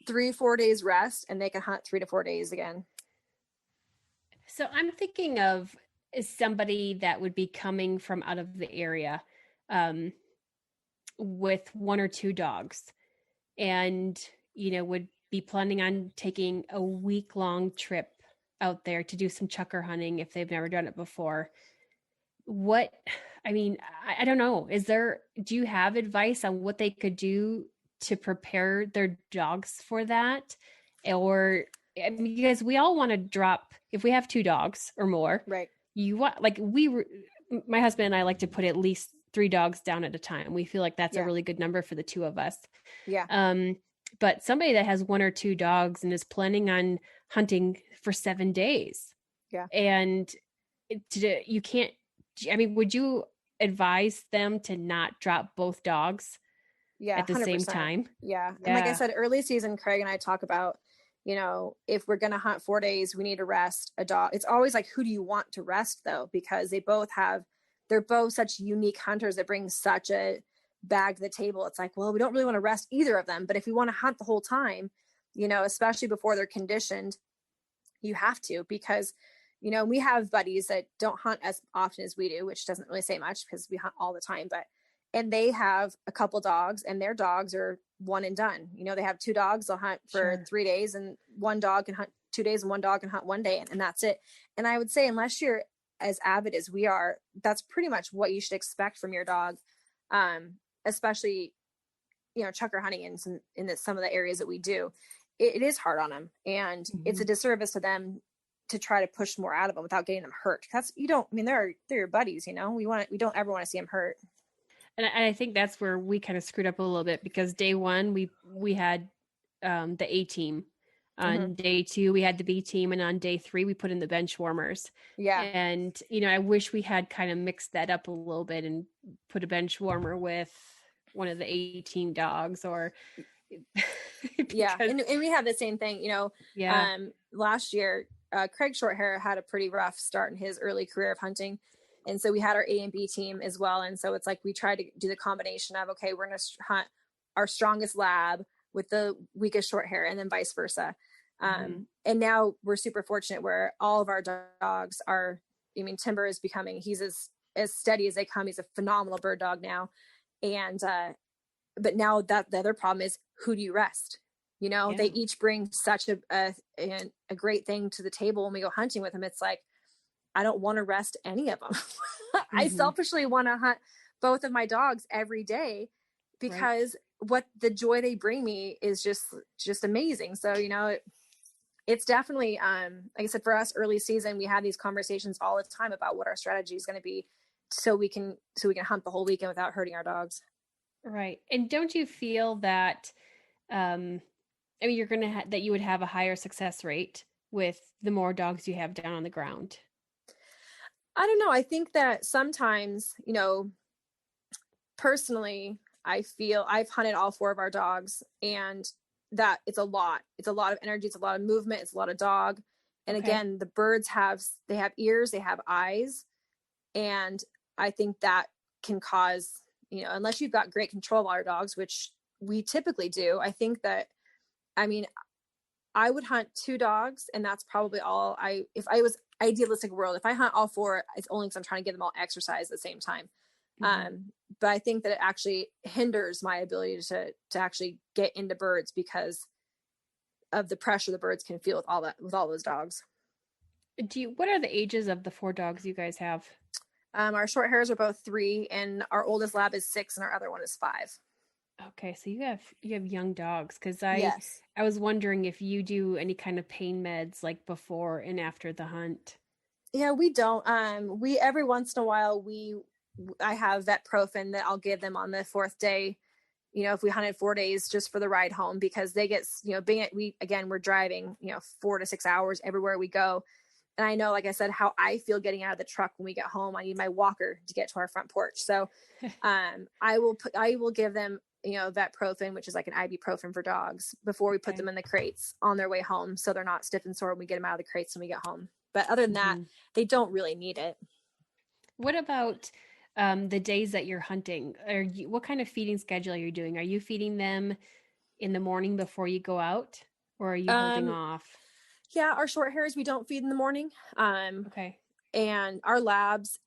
3-4 days rest and they can hunt 3 to 4 days again. So I'm thinking of somebody that would be coming from out of the area with 1 or 2 dogs and, you know, would be planning on taking a week-long trip out there to do some chukar hunting if they've never done it before. I don't know. Do you have advice on what they could do to prepare their dogs for that? Or, I mean, because we all want to drop, if we have 2 dogs or more, right? My husband and I like to put at least 3 dogs down at a time. We feel like that's a really good number for the 2 of us. Yeah. But somebody that has 1 or 2 dogs and is planning on hunting for 7 days. Yeah. And you can't, I mean, would you advise them to not drop both dogs at the 100%. Same time? Yeah. And like I said, early season, Craig and I talk about, you know, if we're going to hunt 4 days, we need to rest a dog. It's always like, who do you want to rest though? Because they're both such unique hunters that bring such a bag to the table. It's like, well, we don't really want to rest either of them, but if we want to hunt the whole time, you know, especially before they're conditioned, you have to, because, you know, we have buddies that don't hunt as often as we do, which doesn't really say much because we hunt all the time, and they have a couple dogs and their dogs are one and done. You know, they have 2 dogs, they'll hunt for 3 days, and 1 dog can hunt 2 days and 1 dog can hunt 1 day, and that's it. And I would say, unless you're as avid as we are, that's pretty much what you should expect from your dog. Especially, you know, chukar hunting in some of the areas that we do, it is hard on them, and it's a disservice to them to try to push more out of them without getting them hurt. They're your buddies, you know, we don't ever want to see them hurt. And I think that's where we kind of screwed up a little bit, because day 1 we had the A team. On day 2 we had the B team, and on day 3 we put in the bench warmers. Yeah. And, you know, I wish we had kind of mixed that up a little bit and put a bench warmer with one of the A team dogs, or and we have the same thing, you know. Last year Craig Shorthair had a pretty rough start in his early career of hunting, and so we had our A and B team as well. And so it's like we tried to do the combination of, okay, we're going to hunt our strongest lab with the weakest short hair, and then vice versa. And now we're super fortunate where all of our dogs are, I mean, Timber is becoming, he's as steady as they come. He's a phenomenal bird dog now. And, but now that the other problem is, who do you rest? You know, they each bring such a great thing to the table when we go hunting with them. It's like, I don't want to rest any of them. I selfishly want to hunt both of my dogs every day, because what the joy they bring me is just amazing. So, you know, it's definitely, like I said, for us early season, we have these conversations all the time about what our strategy is going to be, so we can hunt the whole weekend without hurting our dogs. Right. And don't you feel that, that you would have a higher success rate with the more dogs you have down on the ground? I don't know. I think that sometimes, you know, personally, I feel I've hunted all 4 of our dogs, and that it's a lot of energy. It's a lot of movement. It's a lot of dog. And again, the birds have ears, they have eyes. And I think that can cause, you know, unless you've got great control of our dogs, which we typically do, I think that, I mean, I would hunt 2 dogs, and that's probably all. If I was idealistic world, if I hunt all 4, it's only because I'm trying to get them all exercise at the same time. But I think that it actually hinders my ability to actually get into birds, because of the pressure the birds can feel with all those dogs. What are the ages of the 4 dogs you guys have? Our short hairs are both 3, and our oldest lab is 6, and our other one is 5. Okay, so you have young dogs, because I was wondering if you do any kind of pain meds like before and after the hunt. Yeah, we don't. We every once in a while I have Vetprofen that I'll give them on the 4th day. You know, if we hunted 4 days just for the ride home, because they get, you know, we're driving, you know, 4 to 6 hours everywhere we go. And I know, like I said, how I feel getting out of the truck when we get home. I need my walker to get to our front porch. So I will give them, vet profin, which is like an ibuprofen for dogs, before we put them in the crates on their way home. So they're not stiff and sore when we get them out of the crates when we get home. But other than that, they don't really need it. What about the days that you're hunting? What kind of feeding schedule are you doing? Are you feeding them in the morning before you go out, or are you holding off? Yeah, our short hairs, we don't feed in the morning. Okay. And our labs,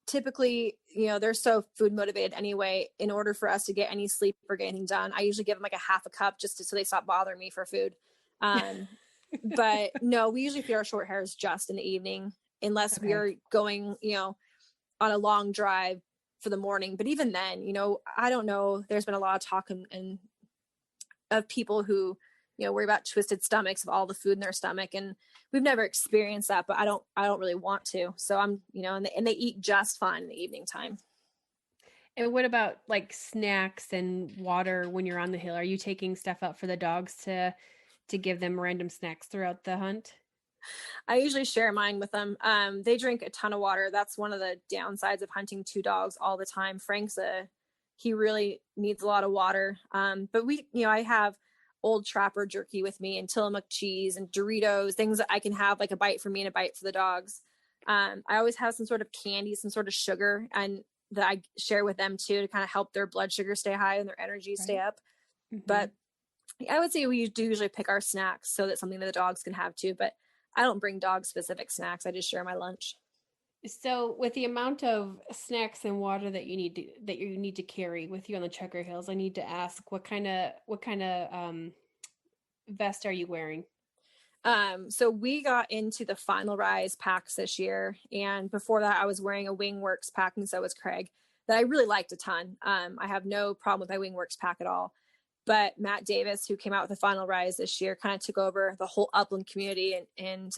typically, they're so food motivated anyway. In order for us to get any sleep or get anything done, I usually give them like a half a cup so they stop bothering me for food. But no, we usually feed our short hairs just in the evening, unless we are going, on a long drive for the morning. But even then, I don't know, there's been a lot of talk and of people who, worry about twisted stomachs of all the food in their stomach. And we've never experienced that, but I don't really want to. So I'm, and they eat just fine in the evening time. And what about like snacks and water when you're on the hill? Are you taking stuff out for the dogs to give them random snacks throughout the hunt? I usually share mine with them. They drink a ton of water. That's one of the downsides of hunting two dogs all the time. Frank's he really needs a lot of water. But I have old Trapper jerky with me and Tillamook cheese and Doritos, things that I can have like a bite for me and a bite for the dogs. I always have some sort of candy, some sort of sugar, and that I share with them too, to kind of help their blood sugar stay high and their energy stay up. But I would say we do usually pick our snacks so that's something that the dogs can have too. But I don't bring dog specific snacks. I just share my lunch. So with the amount of snacks and water that you need to carry with you on the Chukar Hills, I need to ask what kind of vest are you wearing? So we got into the Final Rise packs this year, and before that I was wearing a Wingworks pack, and so was Craig, that I really liked a ton. I have no problem with my Wingworks pack at all. But Matt Davis, who came out with the Final Rise this year, kind of took over the whole upland community, and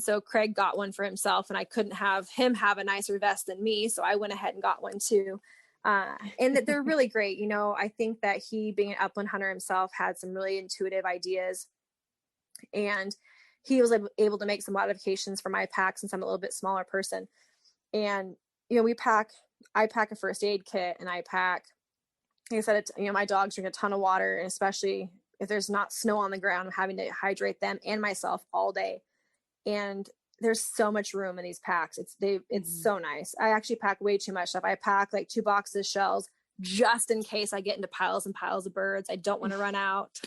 so Craig got one for himself, and I couldn't have him have a nicer vest than me. So I went ahead and got one too. And that they're really great. I think that he, being an upland hunter himself, had some really intuitive ideas, and he was able to make some modifications for my pack since I'm a little bit smaller person. And, I pack a first aid kit, and I pack, like I said, my dogs drink a ton of water, and especially if there's not snow on the ground, I'm having to hydrate them and myself all day. And there's so much room in these packs. It's so nice. I actually pack way too much stuff. I pack like 2 boxes of shells just in case I get into piles and piles of birds. I don't want to run out.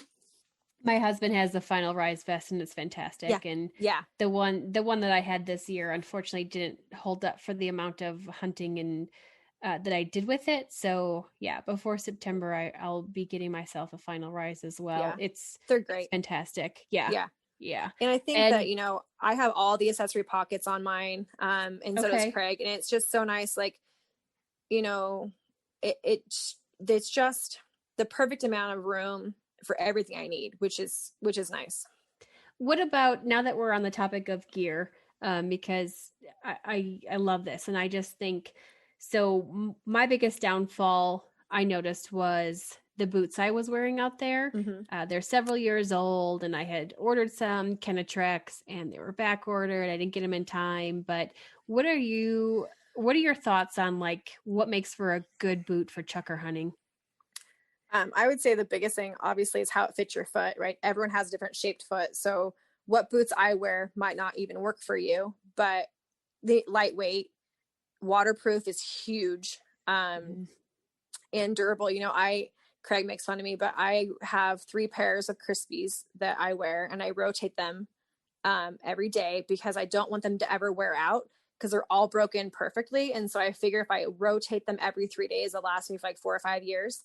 My husband has the Final Rise vest, and it's fantastic. Yeah. And yeah, the one that I had this year, unfortunately, didn't hold up for the amount of hunting and that I did with it. So yeah, before September, I'll be getting myself a Final Rise as well. Yeah. They're great. It's fantastic. Yeah. Yeah. Yeah. And I think that, I have all the accessory pockets on mine. And so does Craig. And it's just so nice. Like, it's just the perfect amount of room for everything I need, which is nice. What about, now that we're on the topic of gear, because I love this, and I just think, so my biggest downfall I noticed was the boots I was wearing out there. They're several years old, and I had ordered some Kenetrex, and they were back ordered. I didn't get them in time. But what are your thoughts on like what makes for a good boot for chukar hunting? I would say the biggest thing, obviously, is how it fits your foot, right? Everyone has a different shaped foot. So what boots I wear might not even work for you, but the lightweight, waterproof is huge, and durable. Craig makes fun of me, but I have 3 pairs of Crispies that I wear, and I rotate them every day because I don't want them to ever wear out, because they're all broken perfectly. And so I figure if I rotate them every 3 days, they'll last me for like 4 or 5 years.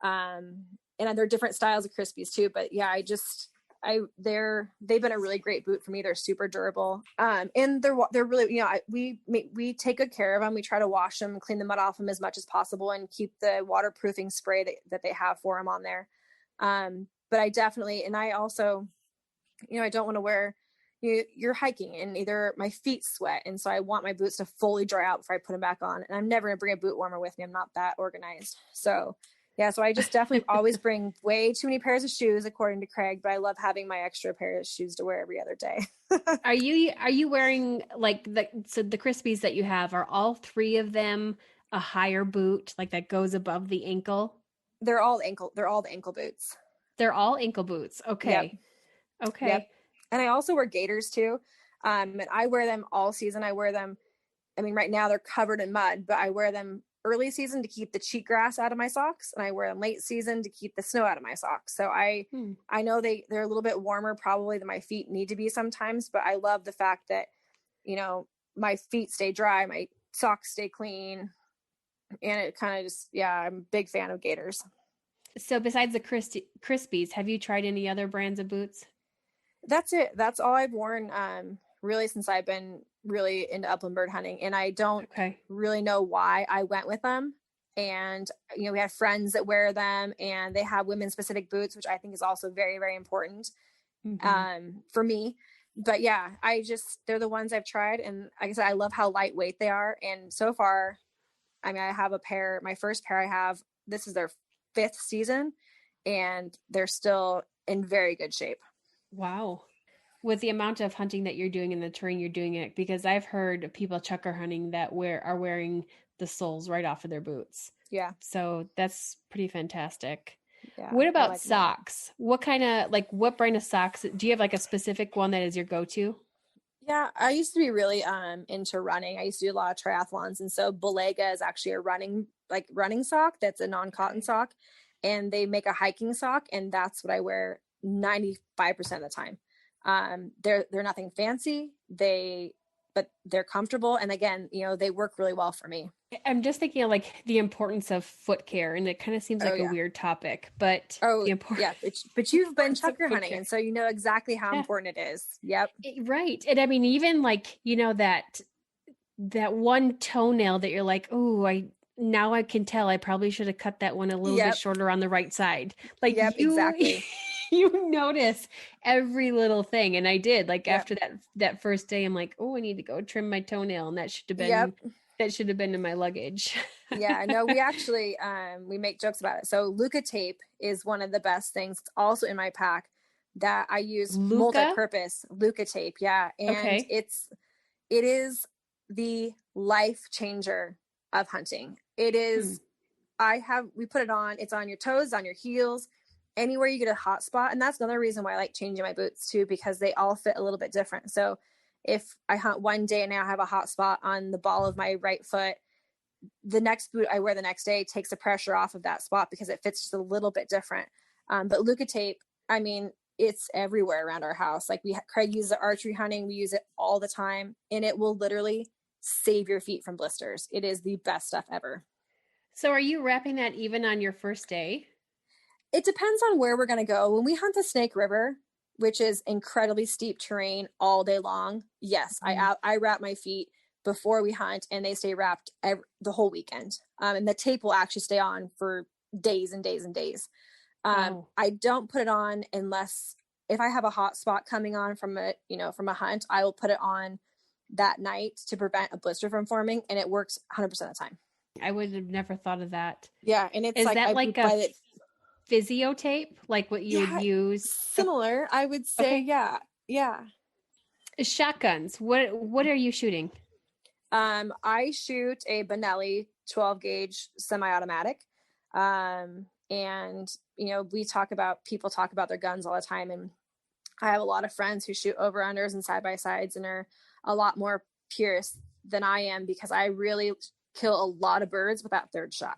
And they're different styles of Crispies too, but yeah, they've been a really great boot for me. They're super durable. And they're really, we take good care of them. We try to wash them, clean the mud off them as much as possible, and keep the waterproofing spray that they have for them on there. But I definitely, and I also, I don't want to wear, you're hiking and either my feet sweat. And so I want my boots to fully dry out before I put them back on. And I'm never going to bring a boot warmer with me. I'm not that organized. So Yeah, so I just definitely always bring way too many pairs of shoes, according to Craig, but I love having my extra pair of shoes to wear every other day. Are you wearing like the Crispies that you have, are all three of them a higher boot, like that goes above the ankle? They're all the ankle boots. They're all ankle boots. Yep. Okay. Okay. Yep. And I also wear gaiters too. And I wear them all season. I wear them, I mean, right now they're covered in mud, but I wear them early season to keep the cheat grass out of my socks, and I wear them late season to keep the snow out of my socks. So I know they're a little bit warmer probably than my feet need to be sometimes, but I love the fact that, you know, my feet stay dry, my socks stay clean, and it kind of just, yeah, I'm a big fan of gaiters. So besides the Crispies, have you tried any other brands of boots? That's it. That's all I've worn really since I've been really into upland bird hunting, and I don't really know why I went with them. And you know, we have friends that wear them, and they have women specific boots, which I think is also very, very important for me. But yeah, they're the ones I've tried, and like I said, I love how lightweight they are. And so far, I mean, I have a pair, my first pair I have, this is their 5th season, and they're still in very good shape. Wow. With the amount of hunting that you're doing in the terrain you're doing it, because I've heard people chukar hunting that are wearing the soles right off of their boots. Yeah. So that's pretty fantastic. Yeah. What about socks? What kind of, like, what brand of socks? Do you have like a specific one that is your go-to? Yeah, I used to be really into running. I used to do a lot of triathlons, and so Belega is actually a running sock that's a non-cotton sock, and they make a hiking sock, and that's what I wear 95% of the time. They're nothing fancy, but they're comfortable, and again, you know, they work really well for me. I'm just thinking of like the importance of foot care, and it kind of seems like a weird topic, but but you've been chukar hunting, and so you know exactly how important it is. Yep. Right. And I mean, even like, you know, that one toenail that you're like, oh, now I can tell I probably should have cut that one a little bit shorter on the right side. Like, exactly. You notice every little thing. And I did, like, after that first day, I'm like, oh, I need to go trim my toenail. And that should have been in my luggage. Yeah, no, we actually, we make jokes about it. So Luca tape is one of the best things. It's also in my pack that I use multi-purpose. Luca tape. Yeah. And it is the life changer of hunting. It is, we put it on, it's on your toes, on your heels, anywhere you get a hot spot. And that's another reason why I like changing my boots too, because they all fit a little bit different. So if I hunt one day and now I have a hot spot on the ball of my right foot, the next boot I wear the next day takes the pressure off of that spot because it fits just a little bit different. But Luca tape, I mean, it's everywhere around our house. Like Craig uses it archery hunting. We use it all the time, and it will literally save your feet from blisters. It is the best stuff ever. So are you wrapping that even on your first day? It depends on where we're going to go. When we hunt the Snake River, which is incredibly steep terrain all day long, yes, I wrap my feet before we hunt, and they stay wrapped the whole weekend. And the tape will actually stay on for days and days and days. I don't put it on unless if I have a hot spot coming on from a hunt, I will put it on that night to prevent a blister from forming, and it works 100% of the time. I would have never thought of that. Yeah, and it's is that like a physio tape, like what you would use? Similar, I would say. Okay. Yeah. Shotguns. What are you shooting? I shoot a Benelli 12 gauge semi-automatic. And you know, people talk about their guns all the time, and I have a lot of friends who shoot over-unders and side-by-sides and are a lot more purist than I am, because I really kill a lot of birds with that third shot.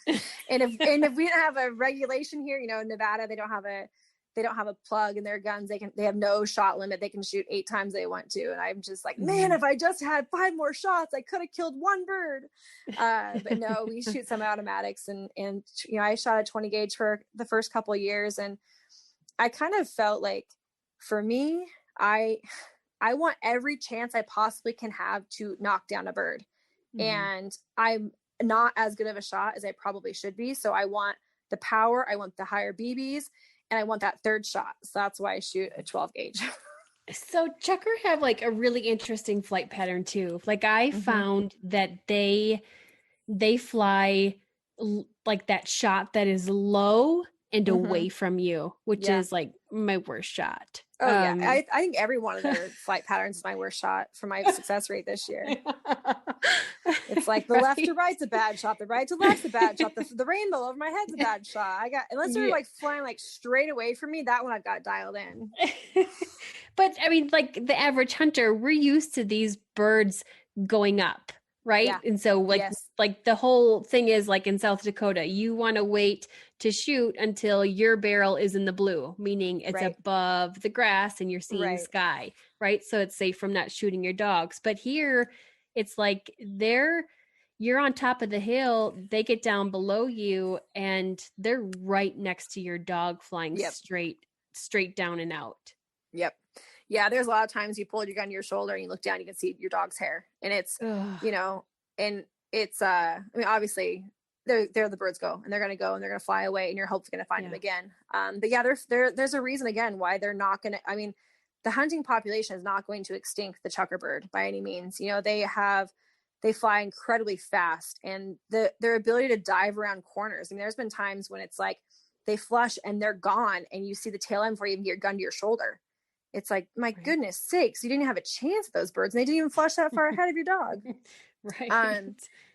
and if we didn't have a regulation here, you know, in Nevada, they don't have a plug in their guns. They have no shot limit. They can shoot 8 times they want to. And I'm just like, man, if I just had 5 more shots, I could have killed one bird. But no, we shoot some automatics, and, you know, I shot a 20 gauge for the first couple of years. And I kind of felt like, for me, I want every chance I possibly can have to knock down a bird. And I'm not as good of a shot as I probably should be. So I want the power, I want the higher BBs, and I want that third shot. So that's why I shoot a 12 gauge. So chukar have like a really interesting flight pattern too. Like I found that they fly like that shot that is low and away from you, which is like my worst shot. Oh yeah. I think every one of their flight patterns is my worst shot for my success rate this year. It's like the left to right's a bad shot. The right to left's a bad shot. The rainbow over my head's a bad shot. Unless they're like flying like straight away from me, that one I've got dialed in. But I mean, like the average hunter, we're used to these birds going up. Right. Yeah. And so like the whole thing is like in South Dakota, you want to wait to shoot until your barrel is in the blue, meaning it's above the grass and you're seeing sky. Right. So it's safe from not shooting your dogs. But here it's like you're on top of the hill, they get down below you and they're right next to your dog flying straight down and out. Yep. Yeah, there's a lot of times you pull your gun to your shoulder and you look down, you can see your dog's hair. And it's, and it's, I mean, obviously there the birds go and they're going to go and they're going to fly away and you're hopefully going to find them again. But yeah, there's a reason again, why they're not going to, I mean, the hunting population is not going to extinct the chukar bird by any means. They fly incredibly fast and their ability to dive around corners. I mean, there's been times when it's like they flush and they're gone and you see the tail end before you even get your gun to your shoulder. It's like, my goodness sakes, you didn't have a chance at those birds. And they didn't even flush that far ahead of your dog.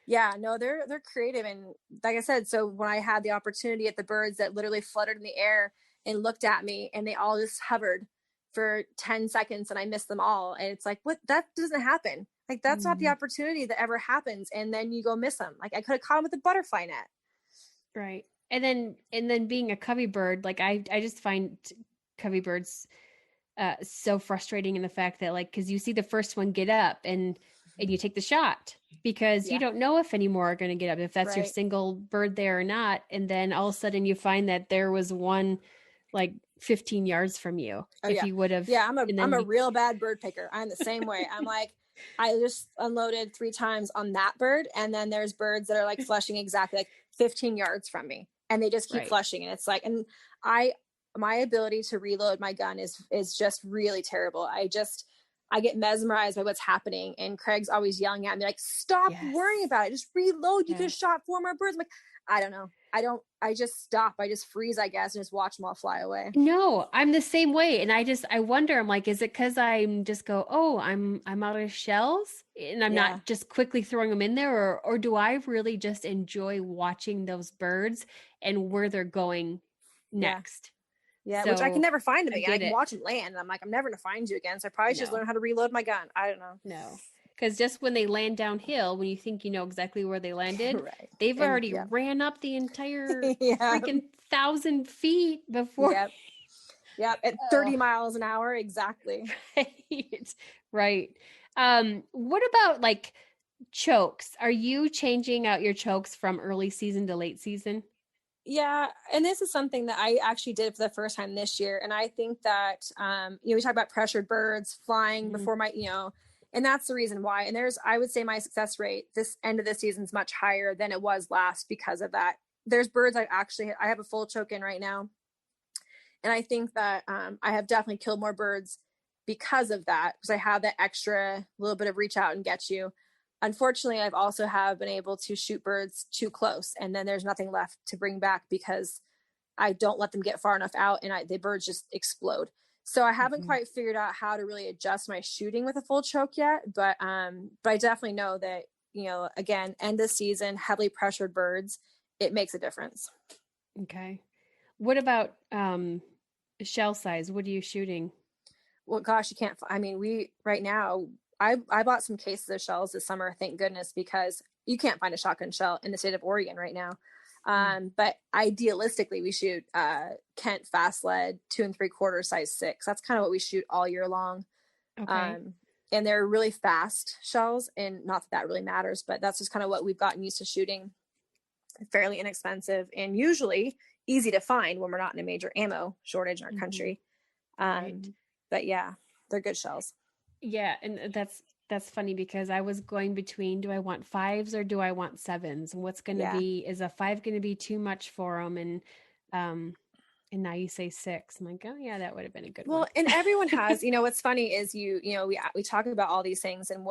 Yeah, no, they're creative. And like I said, so when I had the opportunity at the birds that literally fluttered in the air and looked at me and they all just hovered for 10 seconds and I missed them all. And it's like, what? That doesn't happen. Like, that's not the opportunity that ever happens. And then you go miss them. Like I could have caught them with a butterfly net. Right. And then being a covey bird, like I just find covey birds so frustrating in the fact that like, cause you see the first one get up and you take the shot because you don't know if any more are going to get up, if that's your single bird there or not. And then all of a sudden you find that there was one like 15 yards from you. You would have. Yeah. I'm a real bad bird picker. I'm the same way. I'm like, I just unloaded 3 times on that bird. And then there's birds that are like flushing exactly like 15 yards from me and they just keep flushing. And it's like, and my ability to reload my gun is just really terrible. I get mesmerized by what's happening. And Craig's always yelling at me like, stop worrying about it. Just reload. You could have shot 4 more birds. I'm like, I don't know. I just stop. I just freeze, I guess, and just watch them all fly away. No, I'm the same way. And I wonder, I'm like, is it because I'm just go, oh, I'm out of shells and I'm not just quickly throwing them in there? Or do I really just enjoy watching those birds and where they're going next? Yeah, so, which I can never find them again. I can watch them land. And I'm like, I'm never going to find you again. So I probably should learn how to reload my gun. I don't know. No. Because just when they land downhill, when you think you know exactly where they landed, they've already ran up the entire freaking 1,000 feet before. Yep. At 30 miles an hour. Exactly. Right. What about like chokes? Are you changing out your chokes from early season to late season? Yeah. And this is something that I actually did for the first time this year. And I think that, we talk about pressured birds flying before and that's the reason why. And I would say my success rate this end of the season is much higher than it was last because of that. There's birds I have a full choke in right now. And I think that I have definitely killed more birds because of that, because I have that extra little bit of reach out and get you. Unfortunately, I've also been able to shoot birds too close, and then there's nothing left to bring back because I don't let them get far enough out, and the birds just explode. So I haven't quite figured out how to really adjust my shooting with a full choke yet, but I definitely know that again, end of season, heavily pressured birds, it makes a difference. Okay, what about shell size? What are you shooting? Well, gosh, you can't. I mean, right now. I bought some cases of shells this summer, thank goodness, because you can't find a shotgun shell in the state of Oregon right now. But idealistically, we shoot Kent fast lead 2 3/4 size 6. That's kind of what we shoot all year long. Okay. And they're really fast shells, and not that really matters, but that's just kind of what we've gotten used to shooting. Fairly inexpensive and usually easy to find when we're not in a major ammo shortage in our country. But yeah, they're good shells. Yeah, and that's funny because I was going between, do I want 5s or do I want 7s? And what's going to be, is a 5 going to be too much for them? And now you say 6. I'm like, oh yeah, that would have been a good one. Well, and everyone has, what's funny is we talk about all these things, and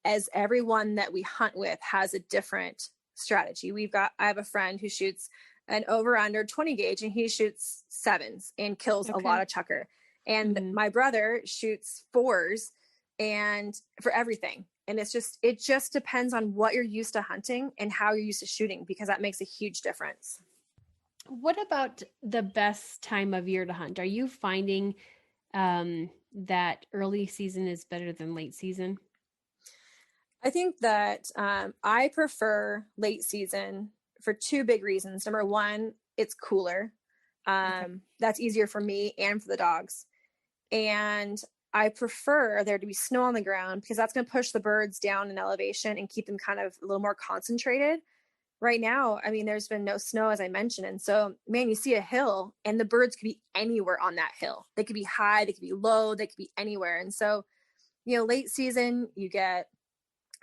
as everyone that we hunt with has a different strategy. I have a friend who shoots an over under 20 gauge and he shoots 7s and kills a lot of chukar. And my brother shoots 4s and for everything. And it just depends on what you're used to hunting and how you're used to shooting, because that makes a huge difference. What about the best time of year to hunt? Are you finding that early season is better than late season? I think that I prefer late season for 2 big reasons. Number one, it's cooler. That's easier for me and for the dogs. And I prefer there to be snow on the ground because that's going to push the birds down in elevation and keep them kind of a little more concentrated. Right now, I mean, there's been no snow, as I mentioned. And so, man, you see a hill and the birds could be anywhere on that hill. They could be high, they could be low, they could be anywhere. And so, late season, you get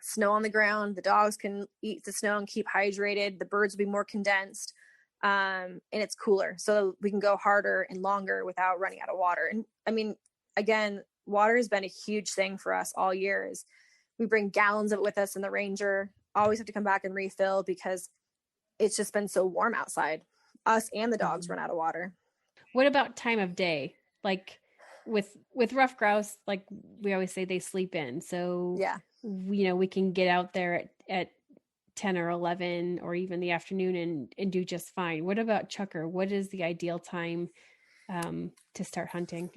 snow on the ground. The dogs can eat the snow and keep hydrated. The birds will be more condensed, and it's cooler. So we can go harder and longer without running out of water. And I mean, again, water has been a huge thing for us all year. We bring gallons of it with us in the Ranger. Always have to come back and refill because it's just been so warm outside. Us and the dogs run out of water. What about time of day? Like with rough grouse, like we always say, they sleep in. So yeah, we can get out there at 10 or 11 or even the afternoon and do just fine. What about chukar? What is the ideal time to start hunting?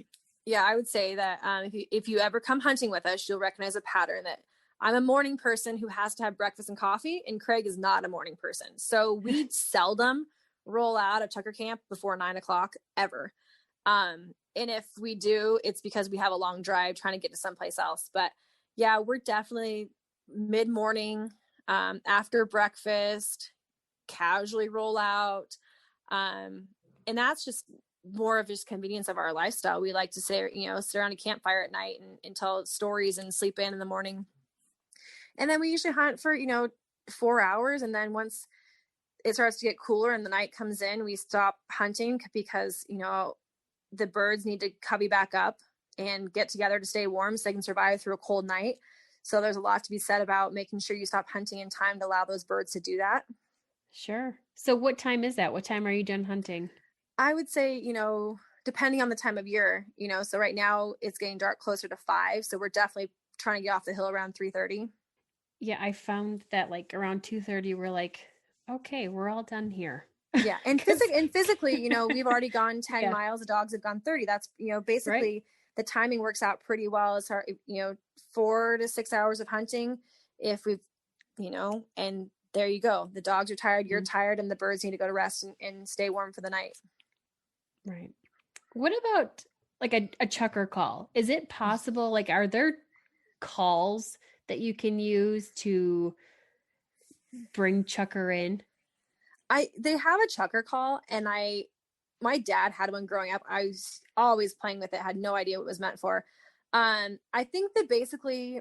Yeah, I would say that if you ever come hunting with us, you'll recognize a pattern that I'm a morning person who has to have breakfast and coffee, and Craig is not a morning person. So we seldom roll out of chukar camp before 9:00 ever. And if we do, it's because we have a long drive trying to get to someplace else. But yeah, we're definitely mid-morning, after breakfast, casually roll out. And that's just more of just convenience of our lifestyle. We like to sit around a campfire at night and tell stories and sleep in the morning. And then we usually hunt for, 4 hours. And then once it starts to get cooler and the night comes in, we stop hunting because, the birds need to covey back up and get together to stay warm so they can survive through a cold night. So there's a lot to be said about making sure you stop hunting in time to allow those birds to do that. Sure. So what time is that? What time are you done hunting? I would say, depending on the time of year, so right now it's getting dark closer to 5. So we're definitely trying to get off the hill around 3:30. Yeah. I found that like around 2:30, we're like, okay, we're all done here. Yeah. And physically, we've already gone 10 miles. The dogs have gone 30. That's, basically the timing works out pretty well. As 4 to 6 hours of hunting. If we've, and there you go. The dogs are tired, you're tired, and the birds need to go to rest and stay warm for the night. Right. What about like a chukar call? Is it possible? Like, are there calls that you can use to bring chukar in? They have a chukar call, and my dad had one growing up. I was always playing with it, had no idea what it was meant for. I think that basically,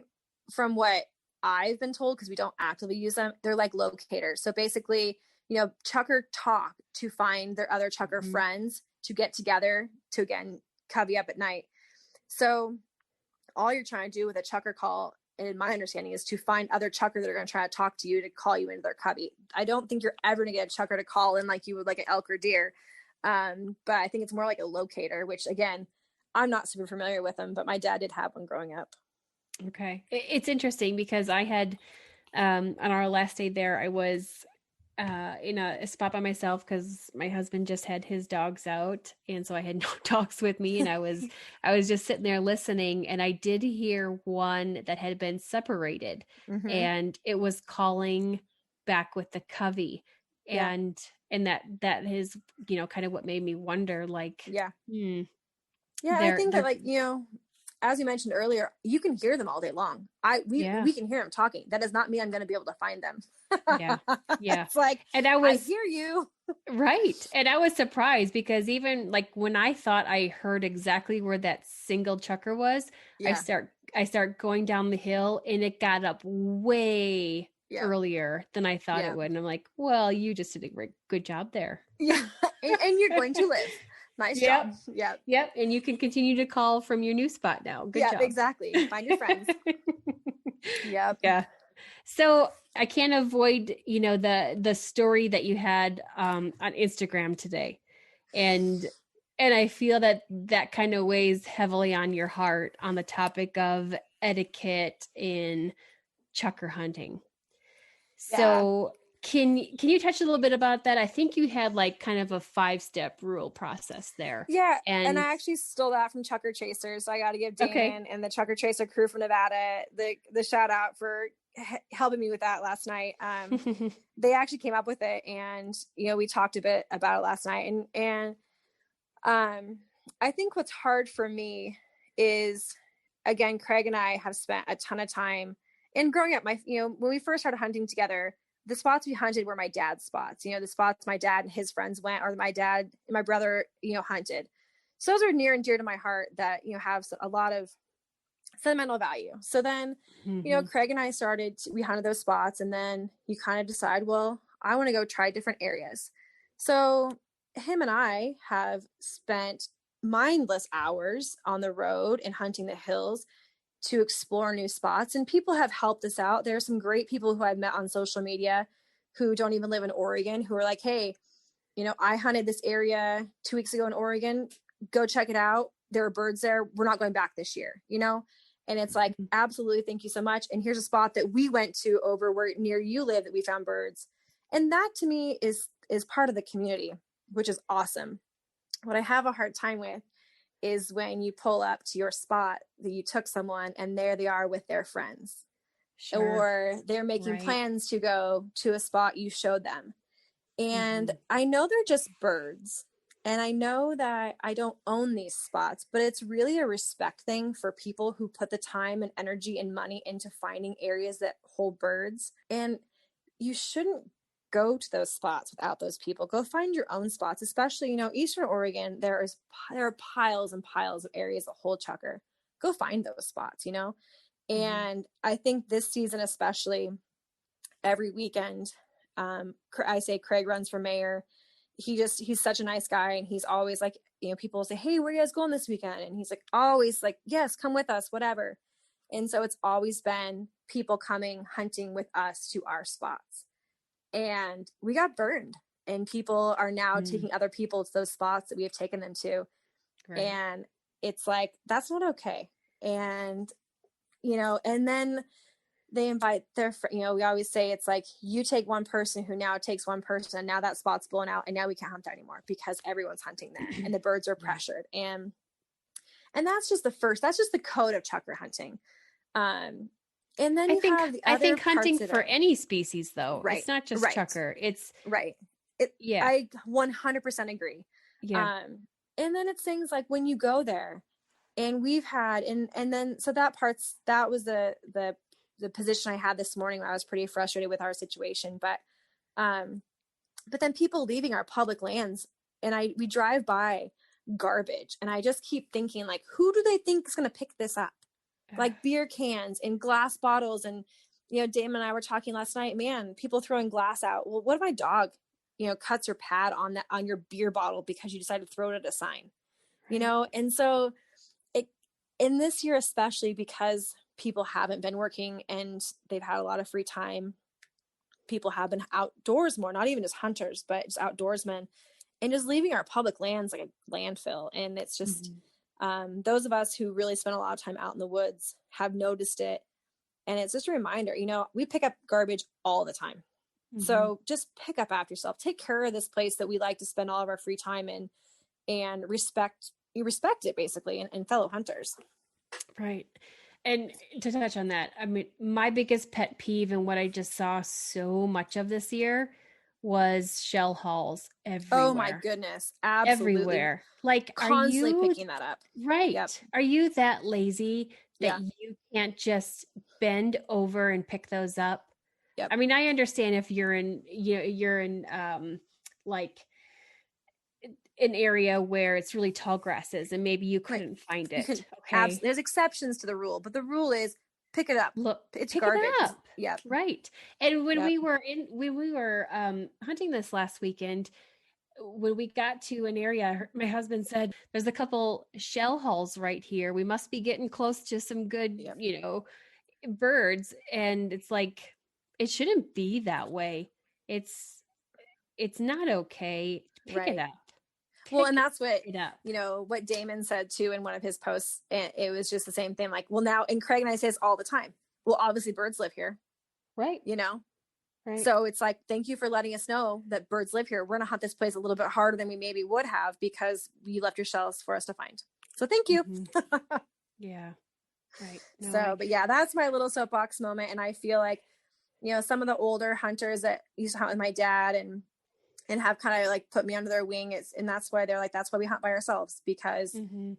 from what I've been told, because we don't actively use them, they're like locators. So basically, chukar talk to find their other chukar friends to get together to, again, covey up at night. So all you're trying to do with a chukar call, in my understanding, is to find other chukar that are going to try to talk to you to call you into their covey. I don't think you're ever going to get a chukar to call in like you would like an elk or deer. But I think it's more like a locator, which again, I'm not super familiar with them, but my dad did have one growing up. Okay. It's interesting because I had, on our last day there, I was in a spot by myself because my husband just had his dogs out. And so I had no dogs with me, and I was just sitting there listening, and I did hear one that had been separated, and it was calling back with the covey. And that is, kind of what made me wonder, like, I think that, like, as you mentioned earlier, you can hear them all day long. We can hear them talking. That does not mean I'm going to be able to find them. Yeah. It's like, and I hear you. Right. And I was surprised because even like when I thought I heard exactly where that single chukar was, I start going down the hill, and it got up way earlier than I thought it would. And I'm like, well, you just did a good job there. Yeah. and you're going to live. Nice job. Yep. And you can continue to call from your new spot now. Good job. Exactly. Find your friends. Yep. Yeah. So I can't avoid, the story that you had on Instagram today. And I feel that that kind of weighs heavily on your heart on the topic of etiquette in chukar hunting. Yeah. So can you touch a little bit about that? I think you had like kind of a 5-step rule process there. Yeah, and And I actually stole that from Chukar Chasers. So I got to give okay. Damon and the Chukar Chaser crew from Nevada the shout out for helping me with that last night. They actually came up with it, and we talked a bit about it last night. And I think what's hard for me is, again, Craig and I have spent a ton of time in growing up. When we first started hunting together, the spots we hunted were my dad's spots, the spots my dad and his friends went, or my dad and my brother, hunted. So those are near and dear to my heart that, have a lot of sentimental value. So then, Craig and I we hunted those spots, and then you kind of decide, well, I want to go try different areas. So him and I have spent mindless hours on the road and hunting the hills to explore new spots, and people have helped us out. There are some great people who I've met on social media who don't even live in Oregon, who are like, hey, I hunted this area 2 weeks ago in Oregon, go check it out. There are birds there. We're not going back this year, and it's like, absolutely, thank you so much. And here's a spot that we went to over where near you live that we found birds. And that to me is part of the community, which is awesome. What I have a hard time with is when you pull up to your spot that you took someone and there they are with their friends. Sure. Or they're making plans to go to a spot you showed them. And I know they're just birds, and I know that I don't own these spots, but it's really a respect thing for people who put the time and energy and money into finding areas that hold birds. And you shouldn't go to those spots without those people. Go find your own spots, especially, Eastern Oregon. There are piles and piles of areas that hold chukar. Go find those spots, And I think this season, especially, every weekend, I say Craig runs for mayor. He's such a nice guy, and he's always like, people say, hey, where are you guys going this weekend? And he's like, always like, yes, come with us, whatever. And so it's always been people coming hunting with us to our spots. And we got burned, and people are now taking other people to those spots that we have taken them to. Right. And it's like, that's not okay. And, and then they invite their, we always say it's like, you take one person who now takes one person, and now that spot's blown out, and now we can't hunt there anymore because everyone's hunting there and the birds are pressured. And that's just the code of chukar hunting. And then I think hunting for any species, though, it's not just chukar. It's right. I 100% agree. Yeah. And then it's things like when you go there, and we've had, and then, so that was the position I had this morning where I was pretty frustrated with our situation, but then people leaving our public lands, and we drive by garbage, and I just keep thinking, like, who do they think is going to pick this up? Like beer cans and glass bottles. And, Damon and I were talking last night, man, people throwing glass out. Well, what if my dog, cuts her pad on your beer bottle because you decided to throw it at a sign, And so in this year, especially because people haven't been working and they've had a lot of free time, people have been outdoors more, not even just hunters, but just outdoorsmen, and just leaving our public lands like a landfill. And it's just, those of us who really spend a lot of time out in the woods have noticed it. And it's just a reminder, we pick up garbage all the time. So just pick up after yourself, take care of this place that we like to spend all of our free time in, and respect it basically, and fellow hunters. Right. And to touch on that, I mean, my biggest pet peeve and what I just saw so much of this year was shell hauls everywhere. Oh my goodness. Absolutely. Everywhere. Like, constantly picking that up. Right. Yep. Are you that lazy that you can't just bend over and pick those up? Yep. I mean, I understand if you're in like an area where it's really tall grasses and maybe you couldn't find it. Okay. There's exceptions to the rule, but the rule is pick it up. Look, it's pick garbage. It up. Yeah. Right. And when we were hunting this last weekend, when we got to an area, my husband said, there's a couple shell holes right here. We must be getting close to some good, birds, and it's like, it shouldn't be that way. It's not okay. Pick it Right. up. Well, Pick and that's what, it up. what Damon said too in one of his posts. And it was just the same thing. Like, well, now, and Craig and I say this all the time. Well, obviously birds live here, Right. Right. So it's like, thank you for letting us know that birds live here. We're going to hunt this place a little bit harder than we maybe would have because you left your shells for us to find. So thank you. Mm-hmm. Yeah. Right. No, But yeah, that's my little soapbox moment. And I feel like, some of the older hunters that used to hunt with my dad and have kind of like put me under their wing. And that's why they're like, that's why we hunt by ourselves, because, mm-hmm.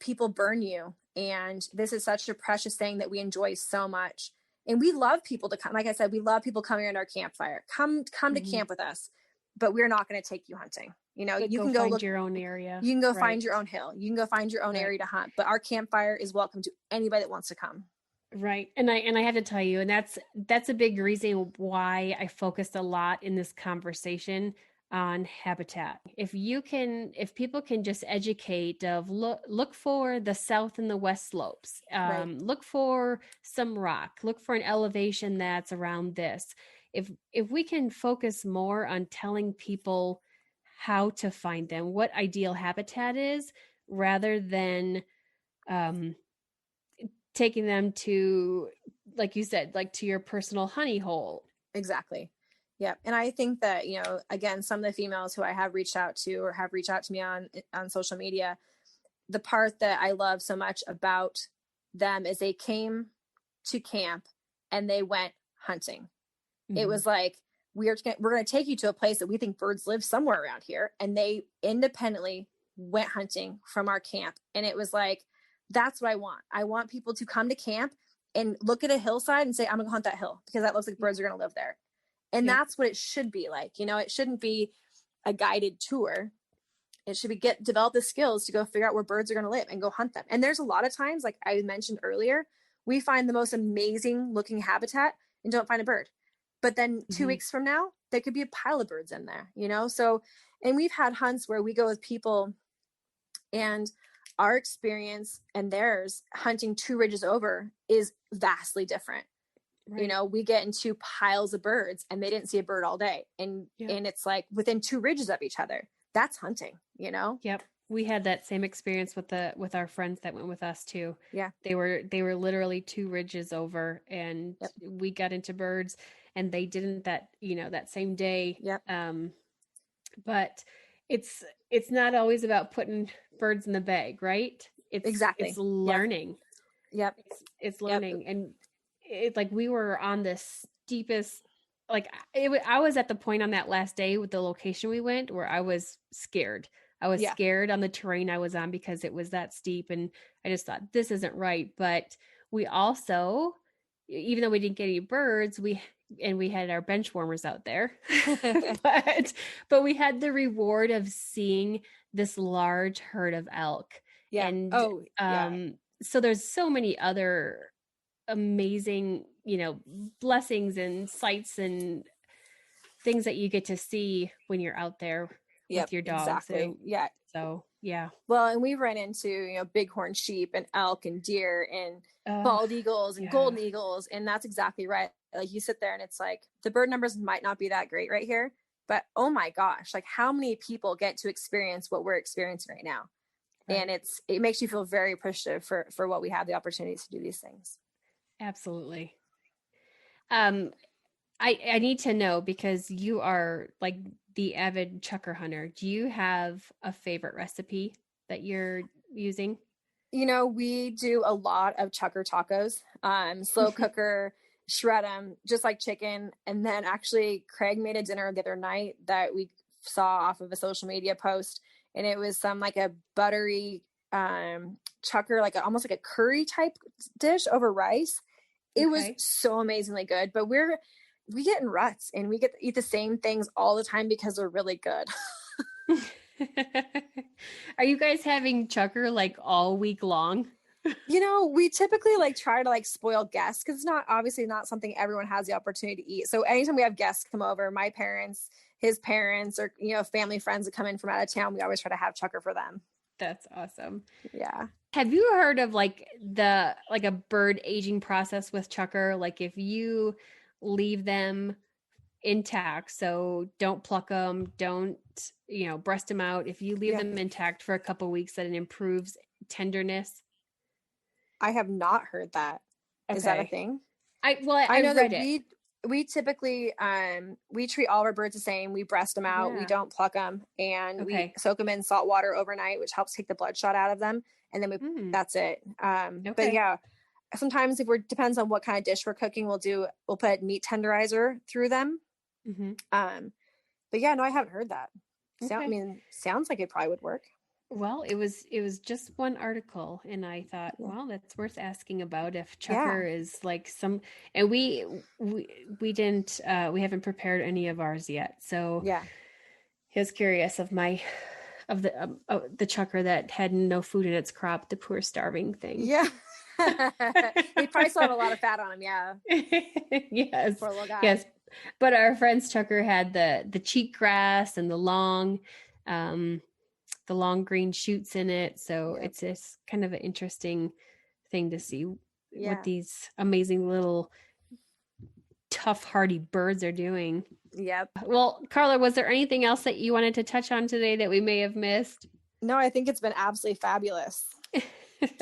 People burn you. And this is such a precious thing that we enjoy so much. And we love people to come. Like I said, we love people coming around our campfire. Come mm-hmm. to camp with us, but we're not going to take you hunting. But you can go go find look your own area. You can go find your own hill. You can go find your own Right. area to hunt, but our campfire is welcome to anybody that wants to come. Right. And I have to tell you, and that's a big reason why I focused a lot in this conversation on habitat. If people can just educate of look for the south and the west slopes, Right. look for some rock, look for an elevation that's around this. If we can focus more on telling people how to find them, what ideal habitat is, rather than taking them to, like you said, like to your personal honey hole. Exactly. Yeah. And I think that, again, some of the females who I have reached out to or have reached out to me on social media, the part that I love so much about them is they came to camp and they went hunting. Mm-hmm. It was like, we're going to take you to a place that we think birds live somewhere around here. And they independently went hunting from our camp. And it was like, that's what I want. I want people to come to camp and look at a hillside and say, I'm going to hunt that hill because that looks like birds are going to live there. And that's what it should be like. It shouldn't be a guided tour. It should be develop the skills to go figure out where birds are going to live and go hunt them. And there's a lot of times, like I mentioned earlier, we find the most amazing looking habitat and don't find a bird. But then 2 weeks from now, there could be a pile of birds in there, So, and we've had hunts where we go with people and our experience and theirs hunting 2 ridges over is vastly different. Right. We get into piles of birds and they didn't see a bird all day. And it's like within 2 ridges of each other. That's hunting, Yep. We had that same experience with our friends that went with us too. Yeah. They were literally 2 ridges over, and we got into birds, and they didn't that same day. Yep. But it's not always about putting birds in the bag, right? It's learning. Yep. It's learning. And it's like we were on the steepest, I was at the point on that last day with the location we went where I was scared. I was scared on the terrain I was on because it was that steep, and I just thought, this isn't right. But we also, even though we didn't get any birds, we had our bench warmers out there, but we had the reward of seeing this large herd of elk. Yeah. And so there's so many other amazing, blessings and sights and things that you get to see when you're out there with your dogs. Exactly. So yeah. Well, and we run into, bighorn sheep and elk and deer and bald eagles and golden eagles. And that's exactly right. Like you sit there and it's like the bird numbers might not be that great right here, but oh my gosh, like how many people get to experience what we're experiencing right now? Right. And it makes you feel very appreciative for what we have the opportunities to do these things. Absolutely. I need to know, because you are like the avid chukar hunter. Do you have a favorite recipe that you're using? We do a lot of chukar tacos, slow cooker, shred them just like chicken. And then actually Craig made a dinner the other night that we saw off of a social media post. And it was some like a buttery chukar, almost like a curry type dish over rice. It was so amazingly good, but we get in ruts and we get to eat the same things all the time because they're really good. Are you guys having chukar like all week long? We typically try to spoil guests because it's obviously not something everyone has the opportunity to eat. So anytime we have guests come over, my parents, his parents, or, family friends that come in from out of town, we always try to have chukar for them. That's awesome. Yeah. Have you heard of like a bird aging process with Chukar? Like if you leave them intact, so don't pluck them, don't, breast them out. If you leave them intact for a couple weeks, that it improves tenderness. I have not heard that. Okay. Is that a thing? I know read that it. We typically, we treat all of our birds the same. We breast them out. We don't pluck them, and we soak them in salt water overnight, which helps take the bloodshot out of them. And then that's it. But yeah, sometimes depends on what kind of dish we're cooking, we'll put meat tenderizer through them. But yeah, no, I haven't heard that. Sounds like it probably would work. Well, it was just one article, and I thought, well, that's worth asking about if Chukar is like some, and we didn't, we haven't prepared any of ours yet. So I was curious of the Chukar that had no food in its crop, the poor starving thing. Yeah. He probably still have a lot of fat on him. Yeah. Yes. Poor little guy. Yes. But our friend's Chukar had the cheatgrass and the long green shoots in it. So it's just kind of an interesting thing to see what these amazing little tough, hardy birds are doing. Yep. Well, Carla, was there anything else that you wanted to touch on today that we may have missed? No, I think it's been absolutely fabulous.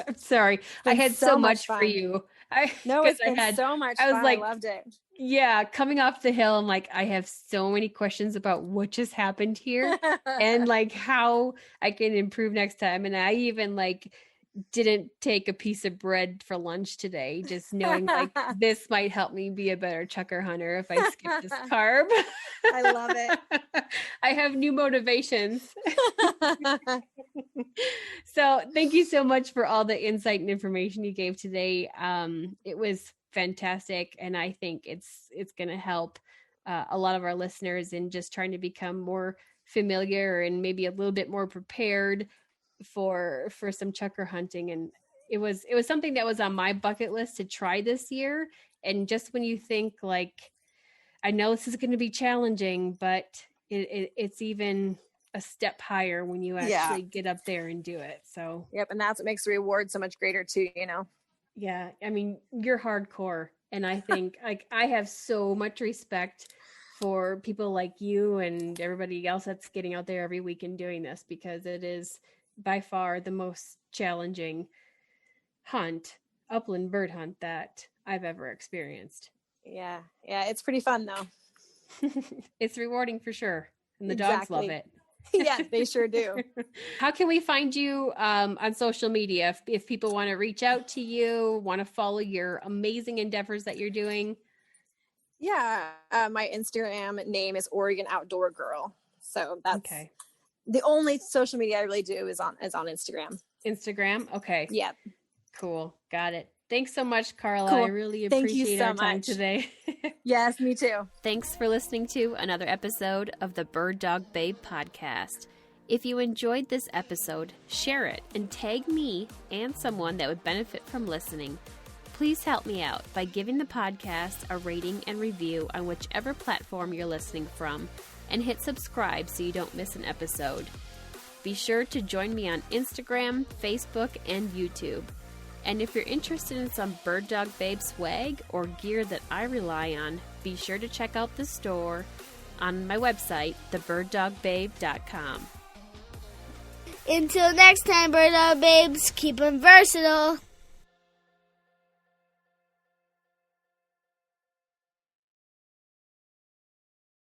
I'm sorry. I had so much for you. It's been so much fun. I loved it. Yeah, coming off the hill, I'm like, I have so many questions about what just happened here and like how I can improve next time. And I even didn't take a piece of bread for lunch today, just knowing this might help me be a better Chukar hunter if I skip this carb. I love it. I have new motivations. So thank you so much for all the insight and information you gave today. It was fantastic. And I think it's going to help a lot of our listeners in just trying to become more familiar and maybe a little bit more prepared for some Chukar hunting. And it was something that was on my bucket list to try this year. And just when you think I know this is going to be challenging, but it's even a step higher when you actually get up there and do it. So and that's what makes the reward so much greater too, Yeah, I mean, you're hardcore, and I think I have so much respect for people like you and everybody else that's getting out there every week and doing this, because it is by far the most challenging upland bird hunt that I've ever experienced. Yeah, it's pretty fun though. It's rewarding for sure, and the dogs love it. Yeah, they sure do. How can we find you on social media if people want to reach out to you, want to follow your amazing endeavors that you're doing? Yeah, my Instagram name is Oregon Outdoor Girl. So that's the only social media I really do is on Instagram. Instagram? Okay. Yep. Cool. Got it. Thanks so much, Carla. Cool. I really appreciate our time today. Yes, me too. Thanks for listening to another episode of the Bird Dog Babe podcast. If you enjoyed this episode, share it and tag me and someone that would benefit from listening. Please help me out by giving the podcast a rating and review on whichever platform you're listening from, and hit subscribe so you don't miss an episode. Be sure to join me on Instagram, Facebook, and YouTube. And if you're interested in some Bird Dog Babe swag or gear that I rely on, be sure to check out the store on my website, thebirddogbabe.com. Until next time, Bird Dog Babes, keep them versatile.